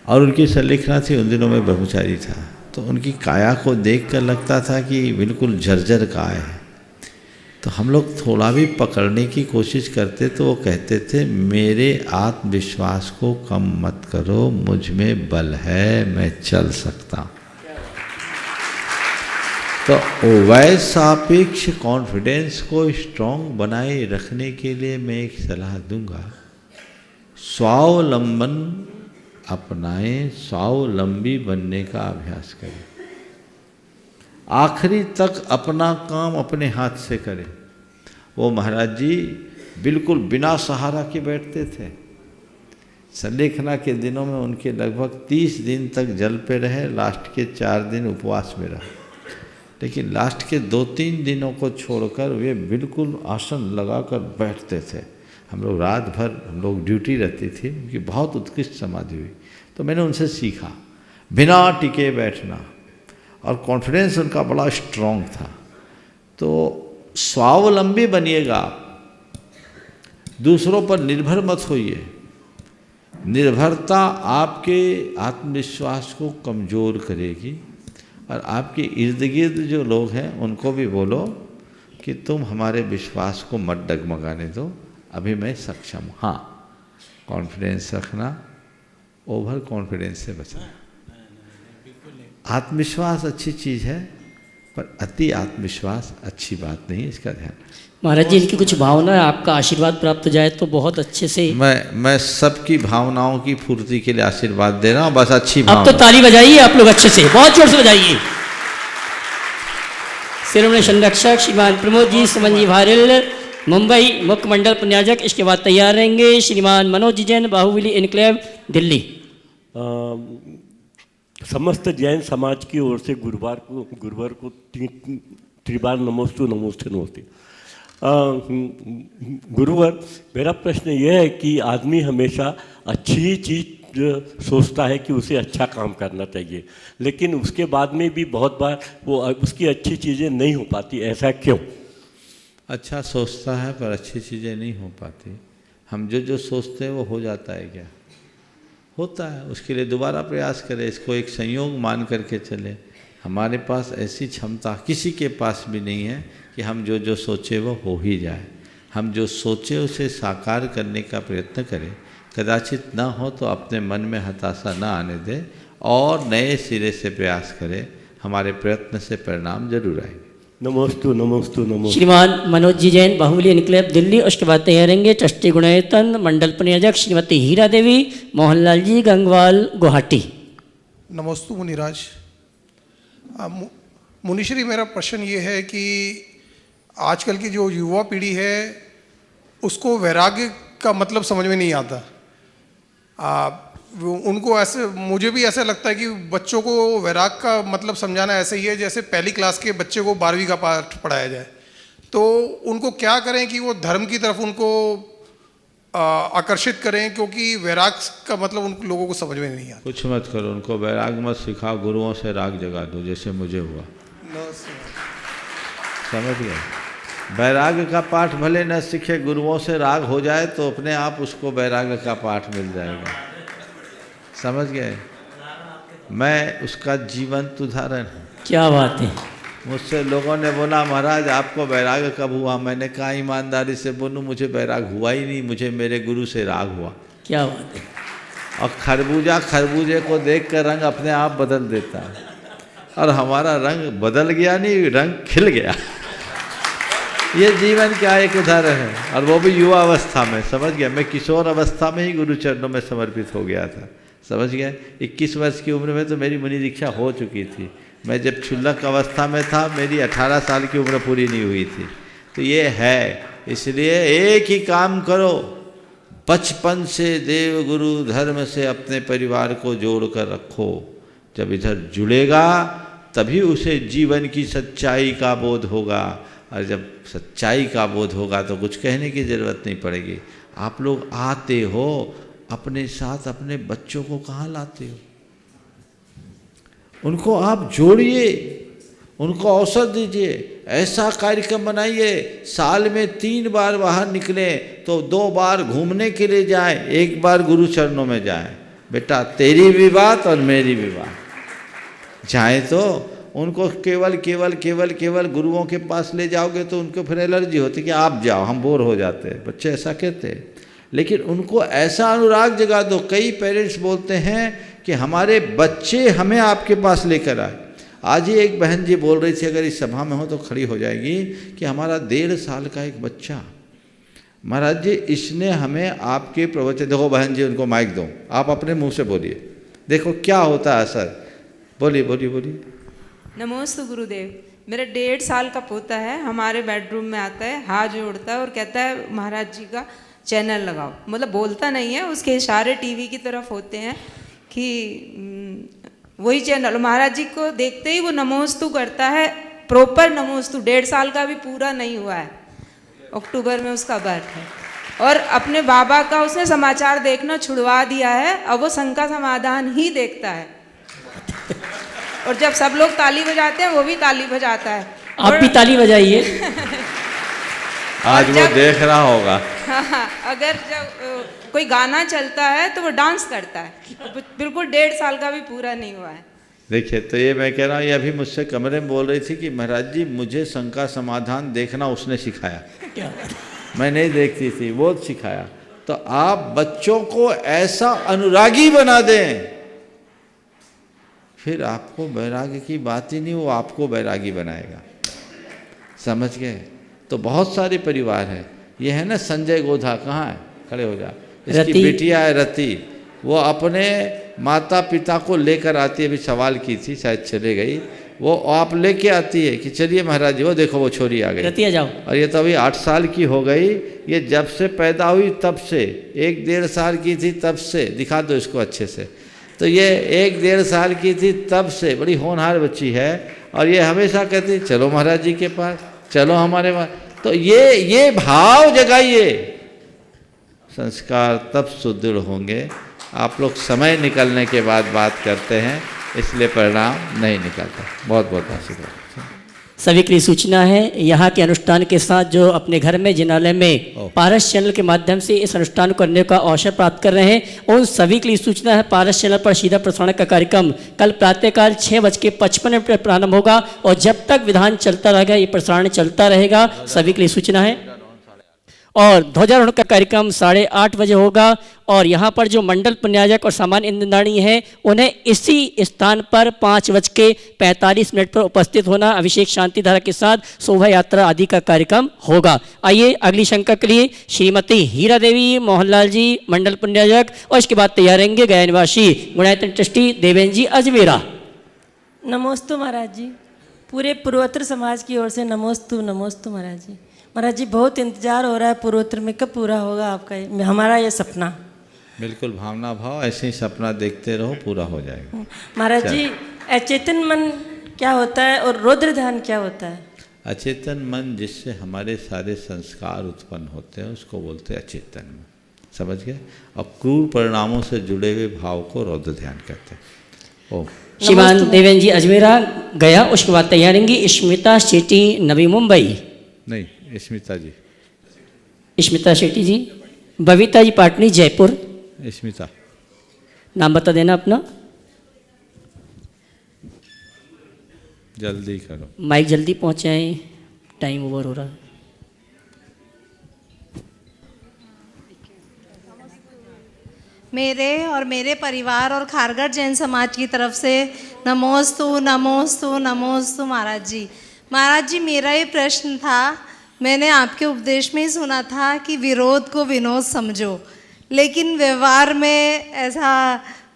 C: और उनकी संलेखना थी, उन दिनों में ब्रह्मचारी था। तो उनकी काया को देखकर लगता था कि बिल्कुल जर्जर काय है। तो हम लोग थोड़ा भी पकड़ने की कोशिश करते तो वो कहते थे, मेरे आत्मविश्वास को कम मत करो, मुझ में बल है, मैं चल सकता हूँ। तो वैसापेक्ष कॉन्फिडेंस को स्ट्रॉन्ग बनाए रखने के लिए मैं एक सलाह दूंगा, स्वावलंबन अपनाएं, स्वावलंबी बनने का अभ्यास करें। आखिरी तक अपना काम अपने हाथ से करें। वो महाराज जी बिल्कुल बिना सहारा के बैठते थे। संलेखना के दिनों में उनके लगभग 30 दिन तक जल पे रहे, लास्ट के 4 दिन उपवास में रहे। लेकिन लास्ट के 2-3 दिनों को छोड़कर वे बिल्कुल आसन लगाकर बैठते थे। हम लोग रात भर हम लोग ड्यूटी रहती थी, उनकी बहुत उत्कृष्ट समाधि हुई। तो मैंने उनसे सीखा बिना टिके बैठना, और कॉन्फिडेंस उनका बड़ा स्ट्रॉन्ग था। तो स्वावलंबी बनिएगा आप, दूसरों पर निर्भर मत होइए। निर्भरता आपके आत्मविश्वास को कमज़ोर करेगी, और आपके इर्द गिर्द जो लोग हैं उनको भी बोलो कि तुम हमारे विश्वास को मत डगमगाने दो, अभी मैं सक्षम हूँ। हाँ, कॉन्फिडेंस रखना, ओवर कॉन्फिडेंस से बचना। आत्मविश्वास अच्छी चीज़ है, पर अति आत्मविश्वास अच्छी बात नहीं, इसका ध्यान।
A: महाराज जी, इनकी कुछ भावना है, आपका आशीर्वाद प्राप्त हो जाए तो बहुत अच्छे से।
C: मैं सबकी भावनाओं की पूर्ति के लिए आशीर्वाद दे रहा हूँ, बस अच्छी भावना।
A: अब तो ताली बजाइए आप लोग अच्छे से, बहुत जोर से बजाइए। शिरोमणि संरक्षक श्रीमान प्रमोद जी सुमन जी भारिल, मुंबई मुख्य मंडल प्रन्याजक, इसके बाद तैयार रहेंगे श्रीमान मनोज जी जैन, बाहुबली इनक्लेव, दिल्ली।
U: समस्त जैन समाज की ओर से गुरुवार को त्रिबार नमोस्तु नमोस्ते नमोस्ते। गुरुवर, मेरा प्रश्न यह है कि आदमी हमेशा अच्छी चीज़ सोचता है कि उसे अच्छा काम करना चाहिए, लेकिन उसके बाद में भी बहुत बार वो उसकी अच्छी चीज़ें नहीं हो पाती, ऐसा क्यों?
C: अच्छा सोचता है पर अच्छी चीज़ें नहीं हो पाती। हम जो सोचते हैं वो हो जाता है क्या? होता है। उसके लिए दोबारा प्रयास करें, इसको एक संयोग मान करके चले। हमारे पास ऐसी क्षमता किसी के पास भी नहीं है कि हम जो सोचे वो हो ही जाए। हम जो सोचे उसे साकार करने का प्रयत्न करें। कदाचित ना हो तो अपने मन में हताशा ना आने दें और नए सिरे से प्रयास करें। हमारे प्रयत्न से परिणाम जरूर आएंगे।
U: नमोस्तु नमोस्तु नमोस्तु।
A: श्रीमान मनोज जी जैन, बाहुबली इनक्लेव, दिल्ली। उसके बाद तैयार रहेंगे ट्रस्टी गुणयतन मंडल प्रनियोजक श्रीमती हीरा देवी, मोहनलाल जी गंगवाल, गुवाहाटी।
V: नमोस्तु मुनिराज। मुनिश्री, मेरा प्रश्न ये है कि आजकल की जो युवा पीढ़ी है उसको वैराग्य का मतलब समझ में नहीं आता। उनको ऐसे, मुझे भी ऐसा लगता है कि बच्चों को वैराग का मतलब समझाना ऐसे ही है जैसे पहली क्लास के बच्चे को 12वीं का पाठ पढ़ाया जाए। तो उनको क्या करें कि वो धर्म की तरफ उनको आकर्षित करें, क्योंकि वैराग का मतलब उन लोगों को समझ में नहीं आता।
C: कुछ मत करो, उनको वैराग मत सिखाओ, गुरुओं से राग जगा दो, जैसे मुझे हुआ। समझ गए? वैराग का पाठ भले न सीखे, गुरुओं से राग हो जाए तो अपने आप उसको वैराग का पाठ मिल जाएगा। समझ गए? मैं उसका जीवंत उदाहरण हूँ।
A: क्या बात है।
C: मुझसे लोगों ने बोला, महाराज आपको वैराग कब हुआ? मैंने कहा ईमानदारी से बोलूँ, मुझे वैराग हुआ ही नहीं, मुझे मेरे गुरु से राग हुआ।
A: क्या बात है।
C: और खरबूजे को देख कर रंग अपने आप बदल देता है, और हमारा रंग बदल गया नहीं, रंग खिल गया। ये जीवन का एक उदाहरण है, और वो भी युवा अवस्था में। समझ गया? मैं किशोर अवस्था में ही गुरु चरणों में समर्पित हो गया था। समझ गए। 21 वर्ष की उम्र में तो मेरी मुनि दीक्षा हो चुकी थी। मैं जब क्षुल्लक अवस्था में था मेरी 18 साल की उम्र पूरी नहीं हुई थी। तो ये है, इसलिए एक ही काम करो, बचपन से देव गुरु धर्म से अपने परिवार को जोड़ कर रखो। जब इधर जुड़ेगा तभी उसे जीवन की सच्चाई का बोध होगा, और जब सच्चाई का बोध होगा तो कुछ कहने की ज़रूरत नहीं पड़ेगी। आप लोग आते हो, अपने साथ अपने बच्चों को कहाँ लाते हो? उनको आप जोड़िए, उनको अवसर दीजिए, ऐसा कार्यक्रम बनाइए, साल में 3 बार बाहर निकले तो 2 बार घूमने के लिए जाएं, 1 बार गुरु चरणों में जाएं। बेटा तेरी भी बात और मेरी भी बात, जाएं तो उनको केवल केवल केवल केवल गुरुओं के पास ले जाओगे तो उनको फिर एलर्जी होती कि आप जाओ, हम बोर हो जाते हैं, बच्चे ऐसा कहते हैं। लेकिन उनको ऐसा अनुराग जगा दो। कई पेरेंट्स बोलते हैं कि हमारे बच्चे हमें आपके पास लेकर आए। आज ही एक बहन जी बोल रही थी, अगर इस सभा में हो तो खड़ी हो जाएगी, कि हमारा 1.5 साल का एक बच्चा, महाराज जी इसने हमें आपके प्रवचन, देखो बहन जी उनको माइक दो, आप अपने मुंह से बोलिए, देखो क्या होता है असर। बोलिए बोलिए बोलिए।
B: नमोस्तु गुरुदेव। मेरा 1.5 साल का पोता है, हमारे बेडरूम में आता है, हाथ जोड़ता है और कहता है महाराज जी का चैनल लगाओ। मतलब बोलता नहीं है, उसके इशारे टीवी की तरफ होते हैं कि वही चैनल। महाराज जी को देखते ही वो नमोस्तु करता है, प्रॉपर नमोस्तु। 1.5 साल का भी पूरा नहीं हुआ है, अक्टूबर में उसका बर्थ है। और अपने बाबा का उसने समाचार देखना छुड़वा दिया है, अब वो शंका समाधान ही देखता है। और जब सब लोग ताली बजाते हैं वो भी ताली बजाता है।
A: आप भी ताली बजाइए।
C: आज वो देख रहा होगा।
B: हाँ, अगर जब कोई गाना चलता है तो वो डांस करता है। बिल्कुल 1.5 साल का भी पूरा नहीं हुआ है।
C: देखिए, तो ये मैं कह रहा हूँ, ये अभी मुझसे कमरे में बोल रही थी कि महाराज जी मुझे शंका समाधान देखना उसने सिखाया, मैं नहीं देखती थी, वो सिखाया। तो आप बच्चों को ऐसा अनुरागी बना दें, फिर आपको वैराग्य की बात ही नहीं, वो आपको वैरागी बनाएगा। समझ गए। तो बहुत सारे परिवार हैं। ये है ना संजय गोधा, कहाँ है, खड़े हो जा, इसकी बिटिया है रति, वो अपने माता पिता को लेकर आती है। अभी सवाल की थी, शायद चले गई, वो आप लेके आती है कि चलिए महाराज जी, वो देखो वो छोरी आ गई,
A: रतिया जाओ।
C: और ये तो अभी 8 साल की हो गई। ये जब से पैदा हुई तब से, 1-1.5 साल की थी तब से, दिखा दो इसको अच्छे से, तो ये 1-1.5 साल की थी तब से बड़ी होनहार बच्ची है। और ये हमेशा कहती चलो महाराज जी के पास, चलो हमारे पास। तो ये भाव जगाइए, संस्कार तब सुदृढ़ होंगे। आप लोग समय निकलने के बाद बात करते हैं, इसलिए परिणाम नहीं निकलता। बहुत बहुत आशीर्वाद।
A: सभी के लिए सूचना है, यहाँ के अनुष्ठान के साथ जो अपने घर में जिनालय में पारस चैनल के माध्यम से इस अनुष्ठान को करने का अवसर प्राप्त कर रहे हैं, उन सभी के लिए सूचना है, पारस चैनल पर सीधा प्रसारण का कार्यक्रम कल प्रातःकाल 6:55 पर प्रारंभ होगा और जब तक विधान चलता रहेगा ये प्रसारण चलता रहेगा। सभी के लिए सूचना है। और ध्वजारोहण का कार्यक्रम 8:30 बजे होगा और यहाँ पर जो मंडल पुण्याजक और सामान्य इंद्रदानी हैं उन्हें इसी स्थान पर 5:45 पर उपस्थित होना, अभिषेक शांति धारा के साथ शोभा यात्रा आदि का कार्यक्रम होगा। आइए अगली शंका के लिए श्रीमती हीरा देवी मोहनलाल जी मंडल पुण्याजक और इसके बाद तैयार रहेंगे गया निवासी गुणायतन ट्रस्टी देवेंद्र जी अजमेरा।
D: नमोस्तु महाराज जी, पूरे पूर्वोत्तर समाज की ओर से नमोस्तु नमोस्तु महाराज जी। महाराज जी बहुत इंतजार हो रहा है पूर्वोत्तर में, कब पूरा होगा आपका हमारा ये सपना।
C: बिल्कुल भावना भाव, ऐसे ही सपना देखते रहो, पूरा हो जाएगा।
D: महाराज जी अचेतन मन क्या होता है और रुद्र ध्यान क्या होता है?
C: अचेतन मन जिससे हमारे सारे संस्कार उत्पन्न होते हैं उसको बोलते हैं अचेतन मन, समझ गए। और क्रूर परिणामों से जुड़े हुए भाव को रौद्र ध्यान कहते हैं।
A: श्रीमान देवेंद्र जी अजमेरा गया, उसके बाद तैयारेंगी स्मिता शेट्टी नवी मुंबई।
C: नहीं, स्मिता जी।
A: स्मिता शेट्टी जी। बबीता जी पाटनी जयपुर।
C: स्मिता
A: नाम बता देना अपना।
C: जल्दी करो,
A: माइक जल्दी पहुंचाएं, टाइम ओवर हो रहा है।
P: मेरे और मेरे परिवार और खारगर जैन समाज की तरफ से नमोस्तु नमोस्तु नमोस्तु महाराज जी। महाराज जी मेरा ये प्रश्न था, मैंने आपके उपदेश में ही सुना था कि विरोध को विनोद समझो, लेकिन व्यवहार में ऐसा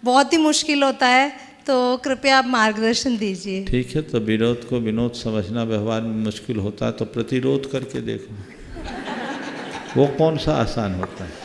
P: बहुत ही मुश्किल होता है, तो कृपया आप मार्गदर्शन दीजिए।
C: ठीक है, तो विरोध को विनोद समझना व्यवहार में मुश्किल होता है तो प्रतिरोध करके देखो, वो कौन सा आसान होता है।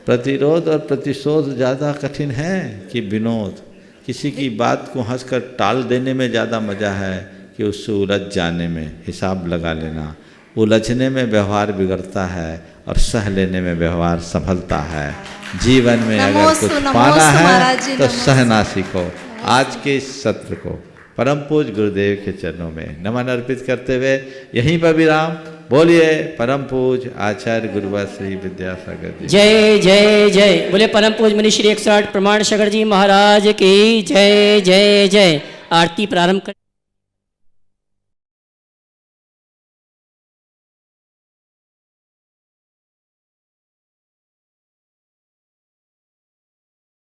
C: प्रतिरोध और प्रतिशोध ज़्यादा कठिन है कि विनोद। किसी की बात को हंसकर टाल देने में ज़्यादा मज़ा है कि उससे उलझ जाने में, हिसाब लगा लेना। उलझने में व्यवहार बिगड़ता है और सह लेने में व्यवहार संभलता है। जीवन में अगर कुछ पाना है तो सहना सीखो। आज के इस सत्र को परम पूज्य गुरुदेव के चरणों में नमन अर्पित करते हुए यहीं पर विराम। बोलिए परम पूज्य आचार्य गुरुवर श्री विद्यासागर जी।
A: जय जय जय। बोले परम पूज्य मुनि श्री 108 प्रमाण सागर जी महाराज की जय जय जय। आरती प्रारंभ कर।